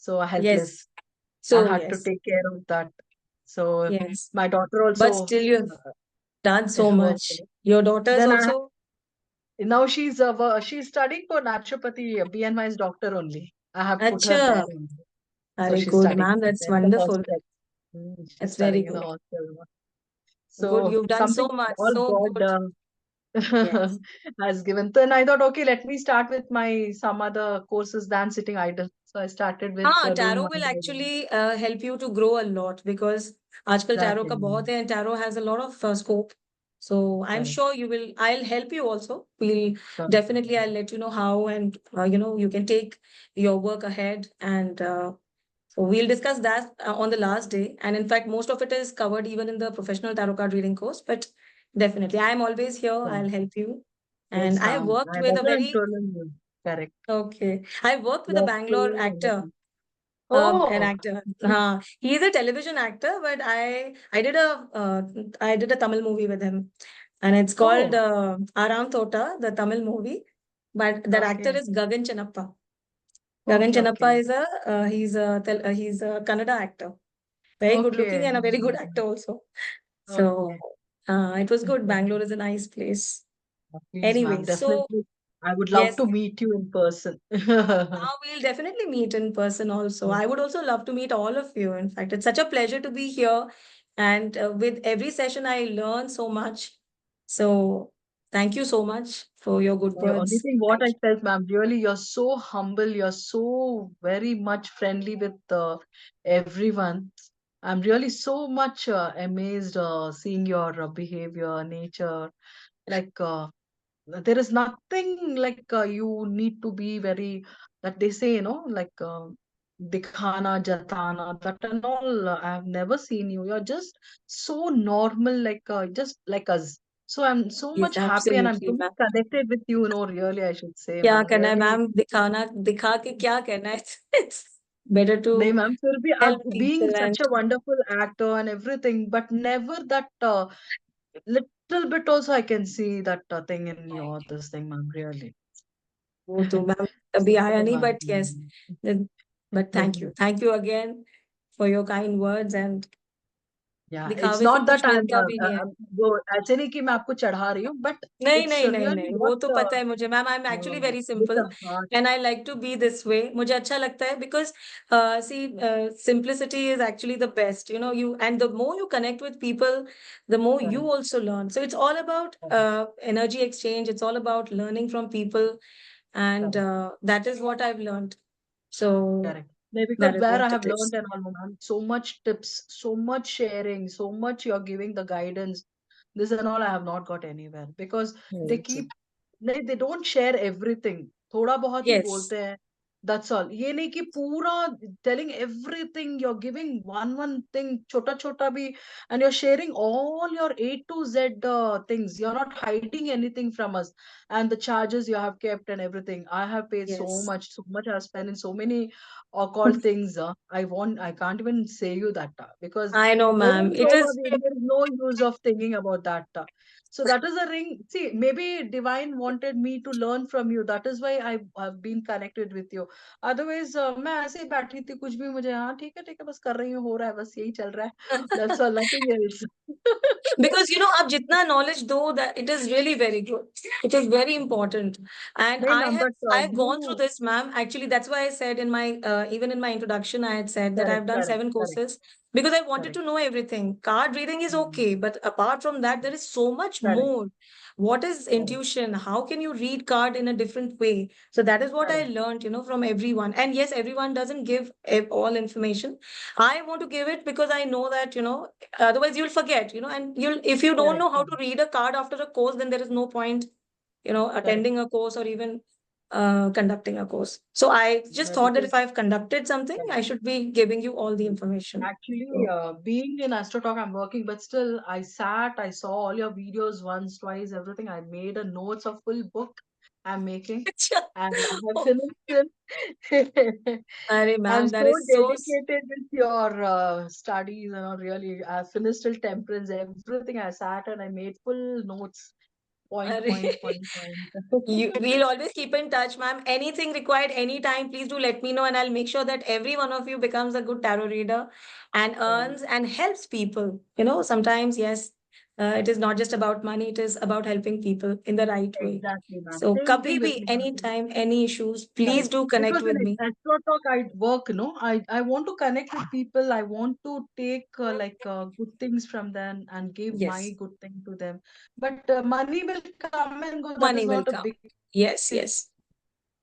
So helpless. Yes. I So had to yes. take care of that. So Yes. my daughter But also still you have done so worked. much. Your daughters Then also? now she's studying for naturopathy. BNY is doctor only. I have put her there अच्छा. only. So Very she's good, studying ma'am. there That's in the wonderful. hostel. She's That's very studying in the good. hostel. Good. So You've done so something much. all So God good. Yes. has given. Then I thought, okay, let me start with my some other courses than sitting idle. So I started with doing tarot one will by one. actually help you to grow a lot because आजकल tarot का Exactly. बहुत है. Tarot has a lot of scope. So I'm Correct. sure you will. I'll help you also. We'll Sure. definitely. I'll let you know how, and you can take your work ahead, and so we'll discuss that on the last day. And in fact, most of it is covered even in the professional tarot card reading course. But definitely, I'm always here. Sure. I'll help you. And Yes, I have ma'am. worked I with a better very enroll in you. Correct. okay. I worked with a Yes, Bangalore fully actor, everything. an Oh, actor. He's a television actor, but I did a Tamil movie with him, and it's called oh, Aram Tota, the Tamil movie. But that actor okay. is Gagan Chanappa. Gagan Okay, Chanappa okay. is he's a Kannada actor, very good looking Okay. and a very good actor also. So Okay. it was good. Bangalore is a nice place. Please, Anyway, ma'am. so Definitely. I would love yes, to meet you in person. now we'll definitely meet in person also. Yes. I would also love to meet all of you. In fact, it's such a pleasure to be here. And with every session, I learn so much. So thank you so much for your good The only words. thing what Thank I you. felt, ma'am, really, you're so humble. You're so very much friendly with everyone. I'm really so much amazed seeing your behavior, nature. Like, there is nothing like you need to be very, that they say, like dikhana, jatana, that and all. I have never seen you. You're just so normal, like just like us. So I'm so Yes, much happy and I'm so absolutely, much ma'am. connected with you, really, I should say, क्या ma'am. करना है Really. Ma'am दिखाना दिखा के क्या करना है it's better to No, ma'am, फिर भी help आप being people such and a wonderful actor and everything, but never that little bit also I can see that thing in your this thing, ma'am. Really. वो तो ma'am So, कभी आया नहीं ma'am. but yes but thank you again for your kind words and Yeah, it's दिखावे से not that कुछ I'm मिलता भी नहीं है वो ऐसे नहीं कि मैं आपको चढ़ा रही हूँ, but नहीं it's नहीं नहीं really नहीं वो what तो पता है मुझे ma'am I am actually very with simple the heart. And I like to be this way मुझे अच्छा लगता है because see simplicity is actually the best you and the more you connect with people the more you Correct, also learn so it's all about correct, energy exchange it's all about learning from people and correct. that is what I've learned so Correct. No, because that is where I what have it is learned and all, ma'am, so much tips, so much sharing, so much you're giving the guidance. This and all I have not got anywhere because they okay. keep they don't share everything. थोड़ा बहुत ही Yes, बोलते हैं. That's all. ये नहीं कि पूरा telling everything. You're giving one thing, छोटा छोटा भी, and you're sharing all your A to Z things. You're not hiding anything from us. And the charges you have kept and everything. I have paid yes. so much I've spent in so many occult things. I can't even say you that because I know there ma'am is it is no use of thinking about that. So that is a ring. See, maybe divine wanted me to learn from you. That is why I've been connected with you. Otherwise, मैं ऐसे ही बैठी थी कुछ भी मुझे हाँ ठीक है बस कर रही हूँ हो रहा है बस यही चल रहा है. That's all, nothing else. because आप जितना knowledge दो that it is really very good it is very important and नहीं ma'am but I've gone through you this ma'am actually that's why I said in my even in my introduction I had said that correct I've done 7 correct courses because I wanted correct. to know everything card reading is okay Mm, but apart from that there is so much correct more what is correct intuition how can you read card in a different way so that is what I correct learned from everyone and yes everyone doesn't give all information I want to give it because I know that otherwise you'll forget and you'll if you don't correct know how to correct read a card after a course then there is no point correct. attending a course or even conducting a course so I just thought that Because if I've conducted something I should be giving you all the mm, information actually, so, being in AstroTalk, I'm working, but still, I saw all your videos once, twice, everything. I made a notes of full book I'm making, and I have oh, finished it. Arey I'm ma'am that so is dedicated with your studies, really. I finished till temperance, everything. I sat and I made full notes, point, point, Arey. point, point. We'll always keep in touch, ma'am. Anything required anytime, please do let me know, and I'll make sure that every one of you becomes a good tarot reader and Correct. earns and helps people. Sometimes, yes, it is not just about money, it is about helping people in the right way. Exactly, ma'am. So, Same thing kabhi with bhi, me, ma'am. anytime, any issues, please Correct. do Because connect with in me. Astro Talk, I work, I want to connect with people. I want to take good things from them and give my Yes, good thing to them. But money will come and go. That is money will not a come. big Yes, thing. yes.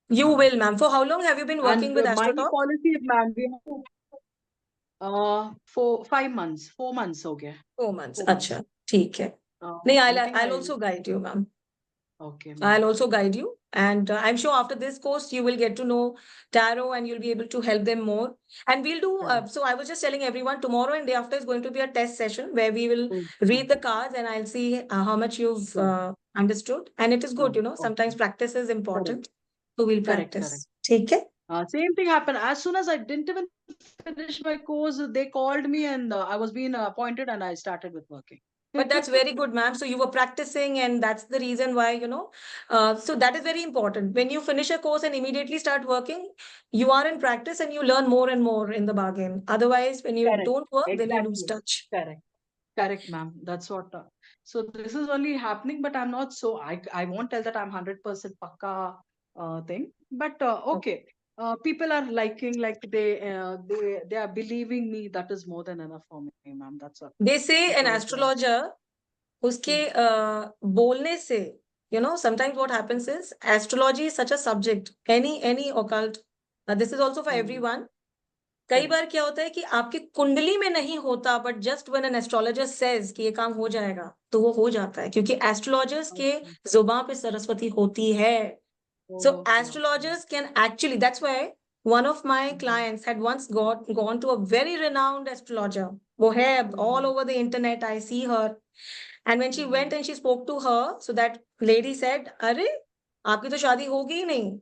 You will, ma'am. For how long have you been working And with my AstroTalk? policy is, ma'am, we have to, for 5 months, 4 months, okay. 4 months. 4 months. Acha, ठीक है. नहीं, I think I'll also guide you, ma'am. okay, I'll ma'am. also guide you. And I'm sure after this course, you will get to know tarot and you'll be able to help them more. And we'll do, Correct. so I was just telling everyone tomorrow and day after is going to be a test session where we will Mm, read the cards and I'll see how much you've Sure. understood. And it is good, you know, Okay. sometimes practice is Correct. important. So we'll Correct. practice. Take care. Same thing happened. As soon as I didn't even finish my course, they called me and I was being appointed and I started with working. But that's very good, ma'am. So you were practicing, and that's the reason why, you know. So that is very important. When you finish a course and immediately start working, you are in practice and you learn more and more in the bargain. Otherwise, when you Correct. don't work, then you lose Exactly. touch. Correct. Correct, ma'am. That's what. So this is only happening, but I'm not so. I won't tell that I'm 100% pakka thing. But okay, people are liking, like they are believing me. That is more than enough for me, ma'am. That's what. They say an Because astrologer, उसके mm, बोलने से, you know, sometimes what happens is astrology is such a subject. Any occult, this is also for mm, everyone. कई correct. बार क्या होता है कि आपकी कुंडली में नहीं होता, but just when an astrologer says कि ये काम हो जाएगा, तो वो हो जाता है, क्योंकि एस्ट्रोलॉजर्स के Okay. जुबान पे सरस्वती होती है. So Okay. Okay. astrologers can actually, that's why one of my Mm-hmm. clients had once gone to a very renowned astrologer. वो है all Mm-hmm. over the internet, I see her. And when she Mm-hmm. went and she spoke to her, so that lady said, अरे आपकी तो शादी होगी ही नहीं,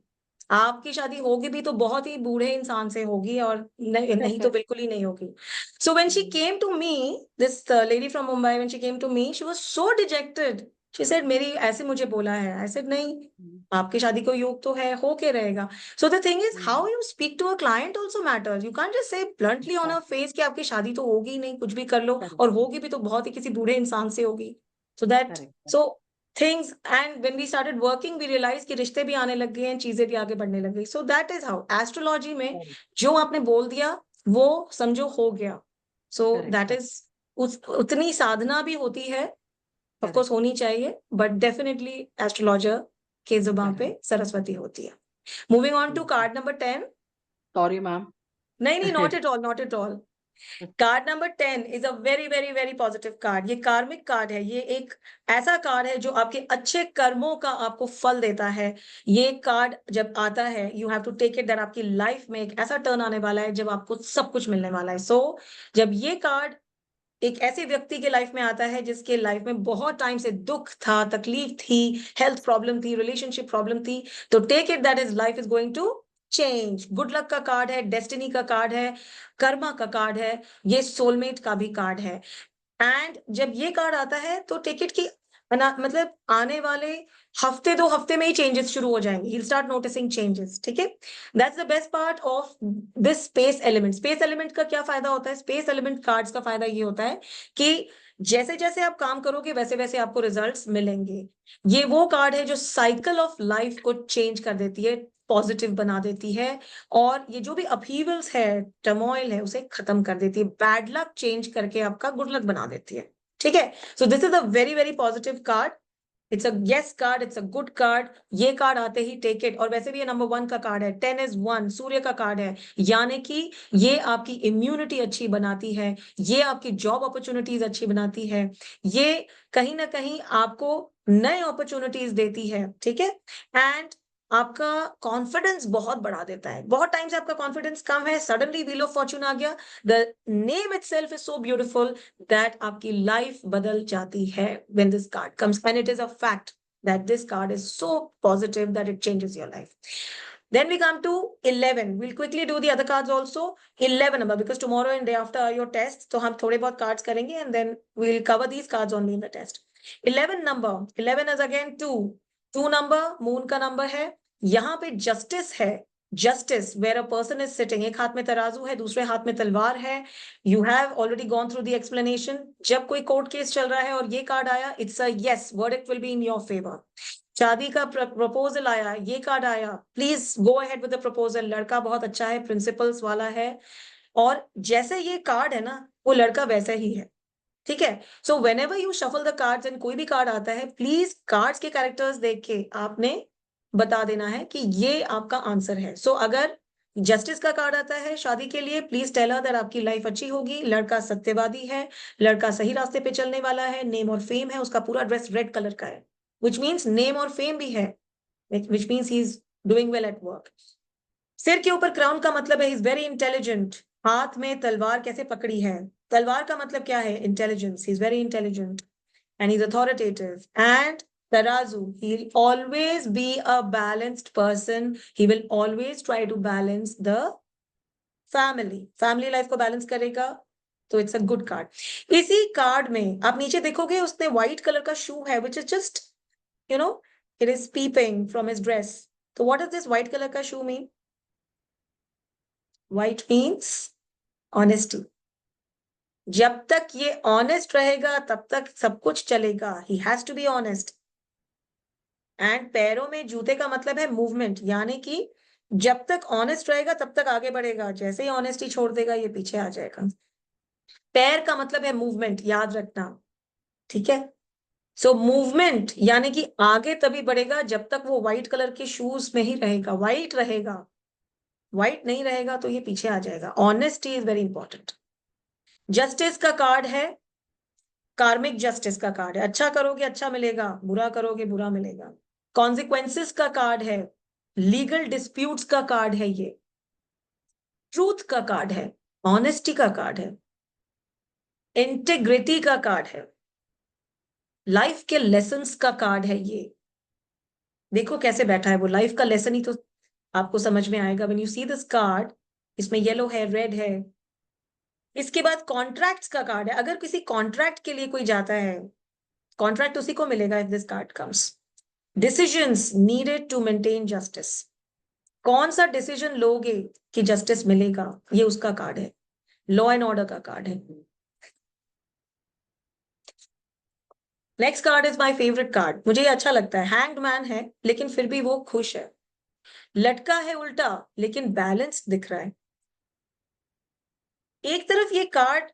आपकी शादी होगी भी तो बहुत ही बूढ़े इंसान से होगी, और नहीं, नहीं तो बिल्कुल ही नहीं होगी. So when she Mm-hmm. came to me, this lady from Mumbai, when she came to me, she was so dejected. She said, मेरी ऐसे मुझे बोला है. I said, नहीं, आपकी शादी को योग तो है, हो के रहेगा. So the thing is, how Mm-hmm. you speak to a client also matters. You can't just say bluntly on her Exactly. face कि आपकी शादी तो होगी ही नहीं, कुछ भी कर लो, Correct. और होगी भी तो बहुत ही किसी बूढ़े इंसान से होगी. So that, Correct. so things, and when we started working, we realized कि रिश्ते भी आने लग गए हैं, चीजें भी आगे बढ़ने लग गई. So that is how astrology में Correct. जो आपने बोल दिया वो समझो हो गया. So Correct. that Correct. is, उतनी साधना भी होती है, ऑफ कोर्स Correct. होनी चाहिए, बट डेफिनेटली एस्ट्रोलॉजर के जुबान पे Correct. सरस्वती होती है. Moving on to Mm-hmm. Card number 10. Sorry, ma'am. नहीं नहीं, not at all, not at all. Card number 10 is a very very very positive card. ये कार्मिक कार्ड है. ये एक ऐसा कार्ड है जो आपके अच्छे कर्मों का आपको फल देता है. ये कार्ड जब आता है, you have to take it that आपकी लाइफ में एक ऐसा टर्न आने वाला है जब आपको सब कुछ मिलने वाला है. सो जब ये कार्ड एक ऐसे व्यक्ति के लाइफ में आता है जिसके लाइफ में बहुत टाइम से दुख था, तकलीफ थी, हेल्थ प्रॉब्लम थी, रिलेशनशिप प्रॉब्लम थी, तो take it that is life is going to change. Good luck का कार्ड है, डेस्टिनी का कार्ड है, कर्मा का कार्ड है, ये सोलमेट का भी कार्ड है. एंड जब ये कार्ड आता है तो टिकट की मतलब आने वाले हफ्ते 2 हफ्ते में ही चेंजेस शुरू हो जाएंगे. He'll start noticing changes. ठीक है. That's the best part of this space element. Space element का क्या फायदा होता है? Space element cards का फायदा ये होता है कि जैसे जैसे आप काम करोगे वैसे वैसे आपको रिजल्ट्स मिलेंगे. ये वो कार्ड है जो साइकिल ऑफ लाइफ को चेंज कर देती है, पॉजिटिव बना देती है, और ये जो भी अपहीवल्स है, टर्मोइल है, उसे खत्म कर देती है, बैड लक चेंज करके आपका गुड लक बना देती है. ठीक है. So this is a very very positive card. It's a yes card, it's a good card. ये कार्ड आते ही टेक इट. और वैसे भी ये नंबर 1 का कार्ड है. 10 इज 1, सूर्य का कार्ड है, यानी कि ये आपकी इम्यूनिटी अच्छी बनाती है, ये आपकी जॉब अपॉर्चुनिटीज अच्छी बनाती है, ये कहीं ना कहीं आपको नए अपॉर्चुनिटीज देती है. ठीक है. एंड आपका कॉन्फिडेंस बहुत बढ़ा देता है. बहुत टाइम से आपका कॉन्फिडेंस कम है, सडनली व्हील ऑफ फॉर्चून आ गया. The name itself is so beautiful that आपकी लाइफ बदल जाती है when this card comes, and it is a fact that this card is so positive that it changes your life. Then we come to 11. We'll quickly do the other cards also. 11 number, because tomorrow and day after are your tests, तो हम थोड़े बहुत cards करेंगे and then we'll cover these cards only in the test. 11 number, 11 is again 2. 2 number moon का number है. यहाँ पे justice है. Justice, where a person is sitting, एक हाथ में तराजू है, दूसरे हाथ में तलवार है. You have already gone through the explanation. जब कोई कोर्ट केस चल रहा है और ये कार्ड आया, it's a yes, verdict will be in your favor. शादी का प्रपोजल आया, ये कार्ड आया, please go ahead with the proposal. लड़का बहुत अच्छा है, प्रिंसिपल्स वाला है, और जैसे ये कार्ड है ना, वो लड़का वैसा ही है. ठीक है. So when ever you shuffle the cards and कोई भी कार्ड आता है, प्लीज कार्ड्स के कैरेक्टर्स देख के आपने बता देना है कि ये आपका आंसर है. सो अगर जस्टिस का कार्ड आता है शादी के लिए, प्लीज टेल हर दैट आपकी लाइफ अच्छी होगी, लड़का सत्यवादी है, लड़का सही रास्ते पे चलने वाला है, नेम और फेम है, उसका पूरा ड्रेस रेड कलर का है, विच मीन्स नेम और फेम भी है, which means he is doing well at work. सिर के ऊपर क्राउन का मतलब है ही इज वेरी इंटेलिजेंट, हाथ में तलवार कैसे पकड़ी है, तलवार का मतलब क्या है, intelligence, he is very intelligent and he's authoritative. And Tarazu, he'll always be a balanced person. He will always try to balance the family life को balance करेगा, तो it's a good card. इसी कार्ड में आप नीचे देखोगे उसने white color का shoe है, which is just, you know, it is peeping from his dress. So what does this white color का shoe mean? White means honesty. जब तक ये ऑनेस्ट रहेगा तब तक सब कुछ चलेगा, he has to be honest. And पैरों में जूते का मतलब है मूवमेंट, यानी कि जब तक ऑनेस्ट रहेगा तब तक आगे बढ़ेगा, जैसे ही ऑनेस्टी छोड़ देगा ये पीछे आ जाएगा। पैर का मतलब है मूवमेंट, याद रखना, ठीक है। सो मूवमेंट यानी कि आगे तभी बढ़ेगा जब तक वो व्हाइट कलर के शूज में ही रहेगा, व्हाइट रहेगा, व्हाइट नहीं रहेगा तो ये पीछे आ जाएगा। Honesty is very important. Justice का कार्ड है, कार्मिक जस्टिस का कार्ड है, अच्छा करोगे अच्छा मिलेगा, बुरा करोगे बुरा मिलेगा। कॉन्सिक्वेंसेस का कार्ड है, लीगल डिस्प्यूट्स का कार्ड है, ये ट्रूथ का कार्ड है, ऑनेस्टी का कार्ड है, इंटेग्रिटी का कार्ड है, लाइफ के लेसन्स का कार्ड है। ये देखो कैसे बैठा है, वो लाइफ का लेसन ही तो आपको समझ में आएगा when you see this card. इसमें येलो है, रेड है। इसके बाद कॉन्ट्रैक्ट्स का कार्ड है, अगर किसी कॉन्ट्रैक्ट के लिए कोई जाता है, कॉन्ट्रैक्ट उसी को मिलेगा if this card comes. Decisions needed to maintain justice, कौन सा डिसीजन लोगे कि जस्टिस मिलेगा, ये उसका कार्ड है। लॉ एंड ऑर्डर का कार्ड है। Next card is my favourite card, मुझे ये अच्छा लगता है। हैंग्ड मैन है लेकिन फिर भी वो खुश है, लटका है उल्टा लेकिन बैलेंस दिख रहा है। एक तरफ ये कार्ड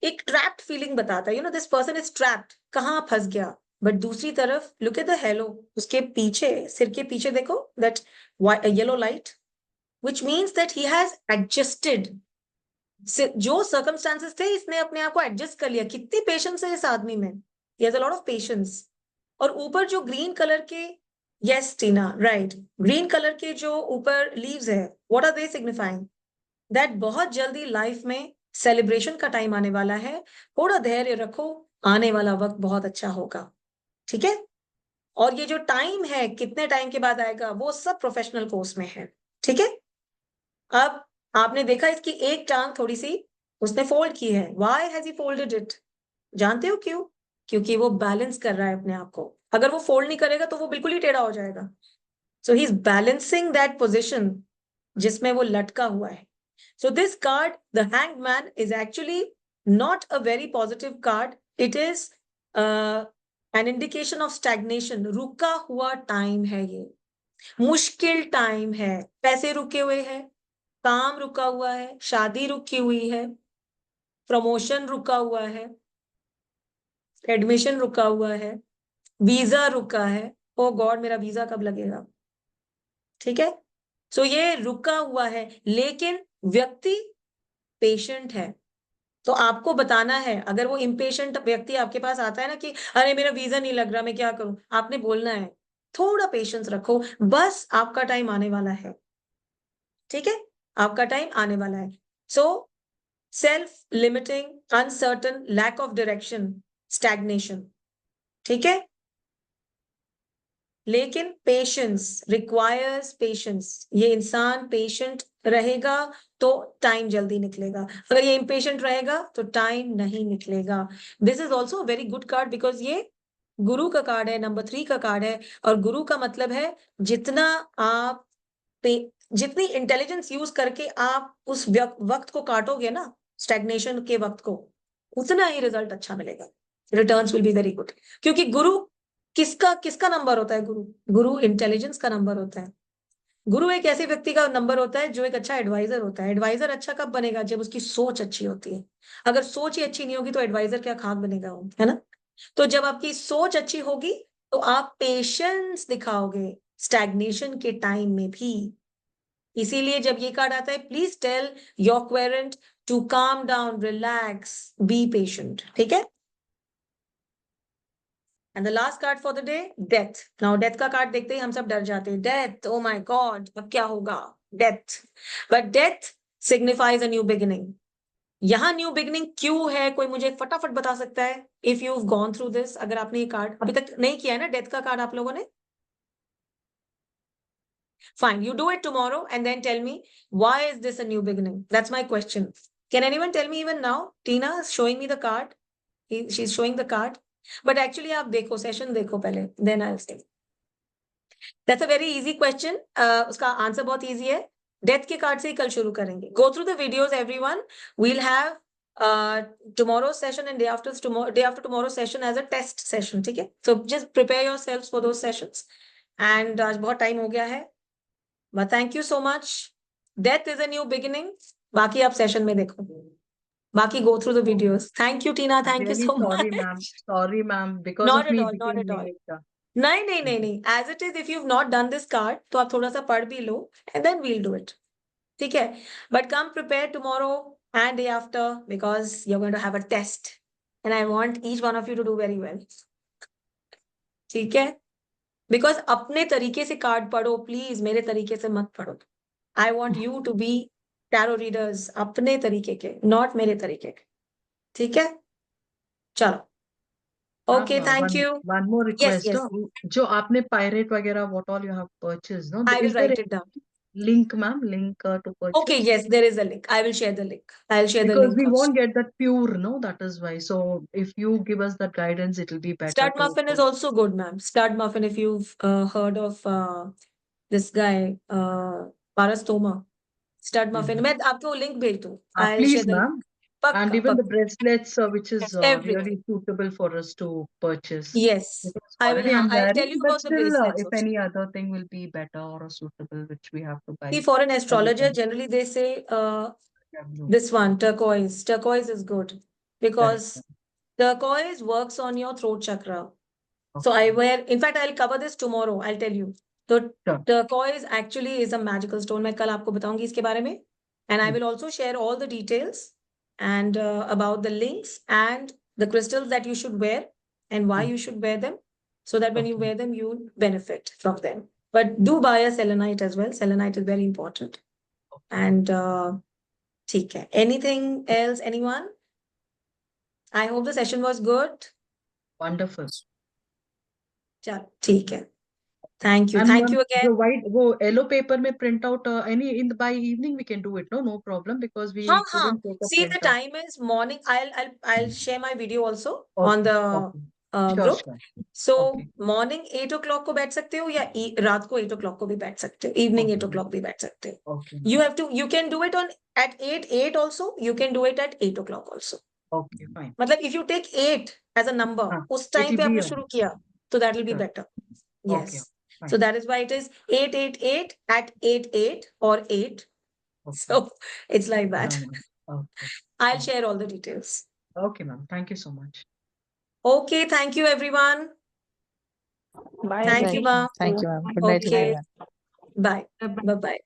एक ट्रैप्ड फीलिंग बताता है, you know this person is trapped, कहाँ फंस गया। बट दूसरी तरफ लुक एट द हेलो, उसके पीछे, सिर के पीछे देखो that yellow light, which means that he has adjusted। जो सर्कमस्टांसेस थे इसने अपने आप को एडजस्ट कर लिया। कितनी पेशेंस है इस आदमी में, he has a lot of patience। और ऊपर जो ग्रीन कलर के, yes Tina right, green colour के जो ऊपर लीव्स है, what are they signifying, that बहुत जल्दी लाइफ में सेलिब्रेशन का टाइम आने वाला है, थोड़ा धैर्य रखो, आने वाला वक्त बहुत अच्छा होगा, ठीक है। और ये जो टाइम है कितने टाइम के बाद आएगा वो सब प्रोफेशनल कोर्स में है, ठीक है। अब आपने देखा इसकी एक टांग थोड़ी सी उसने फोल्ड की है, why has he folded it, जानते हो क्यों? क्योंकि वो बैलेंस कर रहा है अपने आप को, अगर वो फोल्ड नहीं करेगा तो वो बिल्कुल ही टेढ़ा हो जाएगा। So he is balancing that position जिसमें वो लटका हुआ है। So this card the hanged man is actually not a very positive card, it is an indication of stagnation, रुका हुआ टाइम है ये, मुश्किल टाइम है, पैसे रुके हुए हैं, काम रुका हुआ है, शादी रुकी हुई है, प्रमोशन रुका हुआ है, एडमिशन रुका हुआ है, वीजा रुका है, ओ गॉड मेरा वीजा कब लगेगा, ठीक है। सो ये रुका हुआ है लेकिन व्यक्ति पेशेंट है। तो आपको बताना है, अगर वो इम्पेशेंट व्यक्ति आपके पास आता है ना कि अरे मेरा वीजा नहीं लग रहा मैं क्या करूं, आपने बोलना है थोड़ा पेशेंस रखो, बस आपका टाइम आने वाला है, ठीक है, आपका टाइम आने वाला है। So self limiting, uncertain, lack of direction, stagnation, ठीक है। लेकिन पेशेंस रिक्वायर्स पेशेंस, ये इंसान पेशेंट रहेगा तो टाइम जल्दी निकलेगा, अगर ये इम्पेशेंट रहेगा तो टाइम नहीं निकलेगा। This is also very good card because ये गुरु का कार्ड है, नंबर 3 का कार्ड है। और गुरु का मतलब है जितना आप जितनी इंटेलिजेंस यूज करके आप उस वक्त को काटोगे ना, स्टैग्नेशन के वक्त को, उतना ही रिजल्ट अच्छा मिलेगा, returns will be very good. क्योंकि गुरु किसका किसका नंबर होता है, गुरु, गुरु इंटेलिजेंस का नंबर होता है। गुरु एक ऐसे व्यक्ति का नंबर होता है जो एक अच्छा एडवाइजर होता है। एडवाइजर अच्छा कब बनेगा, जब उसकी सोच अच्छी होती है। अगर सोच ही अच्छी नहीं होगी तो एडवाइजर क्या खाक बनेगा वो, है ना। तो जब आपकी सोच अच्छी होगी तो आप पेशेंस दिखाओगे स्टैग्नेशन के टाइम में भी। इसीलिए जब ये कार्ड आता है, please tell your querent to calm down, relax, be patient. ठीक है. And the last card for the day, death. Now death का कार्ड देखते ही हम सब डर जाते हैं. डेथ, ओ माय गॉड, अब क्या होगा? Death. But death signifies a new beginning. यहाँ न्यू बिगिनिंग क्यों है, कोई मुझे फटाफट बता सकता है? If you gone through this, अगर आपने ये कार्ड अभी तक नहीं किया है ना, डेथ का कार्ड आप लोगों ने, fine, you do it tomorrow and then tell me why is this a new beginning. That's my question. Can anyone tell me even now? Tina is showing me the card. She's showing the card. But actually आप देखो, session देखो पहले, then I'll say. That's a very easy question. उसका answer बहुत easy है. Death के card से ही कल शुरू करेंगे. Go through the videos, everyone. We'll have tomorrow's session and day after tomorrow's session as a test session. ठीक है? So just prepare yourselves for those sessions. And आज बहुत टाइम हो गया है. But thank you so much. Death is a new beginning. बाकी आप session में देखो. बाकी go through the videos. Thank you, Tina. Thank you Really so sorry, much. ma'am. Sorry, ma'am. Because Not of at me, all. it Not became at all. late. नहीं नहीं नहीं नहीं. As it is, if you've not done this card, तो आप थोड़ा सा पढ़ भी लो, and then we'll do it. ठीक है? But come prepared tomorrow and day after, because you're going to have a test, and I want each one of you to do very well. ठीक है? Because अपने तरीके से card पढ़ो, please मेरे तरीके से मत पढ़ो. I want you to be tarot readers अपने तरीके के, not मेरे तरीके के. ठीक है? चलो. Okay, thank you. One more Yes, request. yes. जो आपने pirate वगैरह, what all you have purchased, no? I will Is there write a it down. link, ma'am? Link to purchase? Okay, yes, there is a link. I will share the link. I'll share the Because link we also. won't get that pure, no? That is why. So if you give us that guidance, it will be better. Stud muffin is also good, ma'am. Stud muffin, if you've heard of this guy, Paras Toma. Stud muffin. मैं आपको link भेज दूँ. I'll share Please, the link. ma'am. पक्का, And even the पक्का. bracelets, which is Everything. really suitable for us to purchase. Yes. Because I will. already I'm I'll tell wearing, you but about the still, bracelets if also. any other thing will be better or suitable, which we have to buy. See, for an astrologer, generally they say this one, turquoise. Turquoise is good because turquoise works on your throat chakra. So I wear, in fact, I'll cover this tomorrow. I'll tell you. So Sure. turquoise actually is a magical stone. मैं कल आपको बताऊंगी इसके बारे में. And I will also share all the details and about the links and the crystals that you should wear and why you should wear them, so that when you wear them, you benefit from them. But do buy a selenite as well. Selenite is very important. And ठीक है. Anything else, anyone? I hope the session was good. Wonderful. चलो ठीक है. Thank you. And Thank you again. the white, वो yellow paper में print out any in the by evening we can do it. No problem, because we हाँ, couldn't take a See, the print out. time is morning. I'll share my video also Okay, on the Sure, group. sure. So Okay. morning 8 o'clock को बैठ सकते हो या रात को 8 o'clock को भी बैठ सकते हो. Evening 8 o'clock भी बैठ सकते हो. Okay. You can do it on at 8 also. You can do it at 8 o'clock also. Okay, fine. मतलब if you take 8 as a number, उस it time will पे be आपने on. शुरू किया, so that will be Sure. better. Okay, Yes. fine. So that is why it is 888 at 88 or 8. Okay. So it's like that. Okay. I'll share all the details. Okay, ma'am. Thank you so much. Okay, thank you everyone. Bye. Thank you, ma'am. Thank you, ma'am. Good night. Okay. Ma'am. Bye. Bye-bye.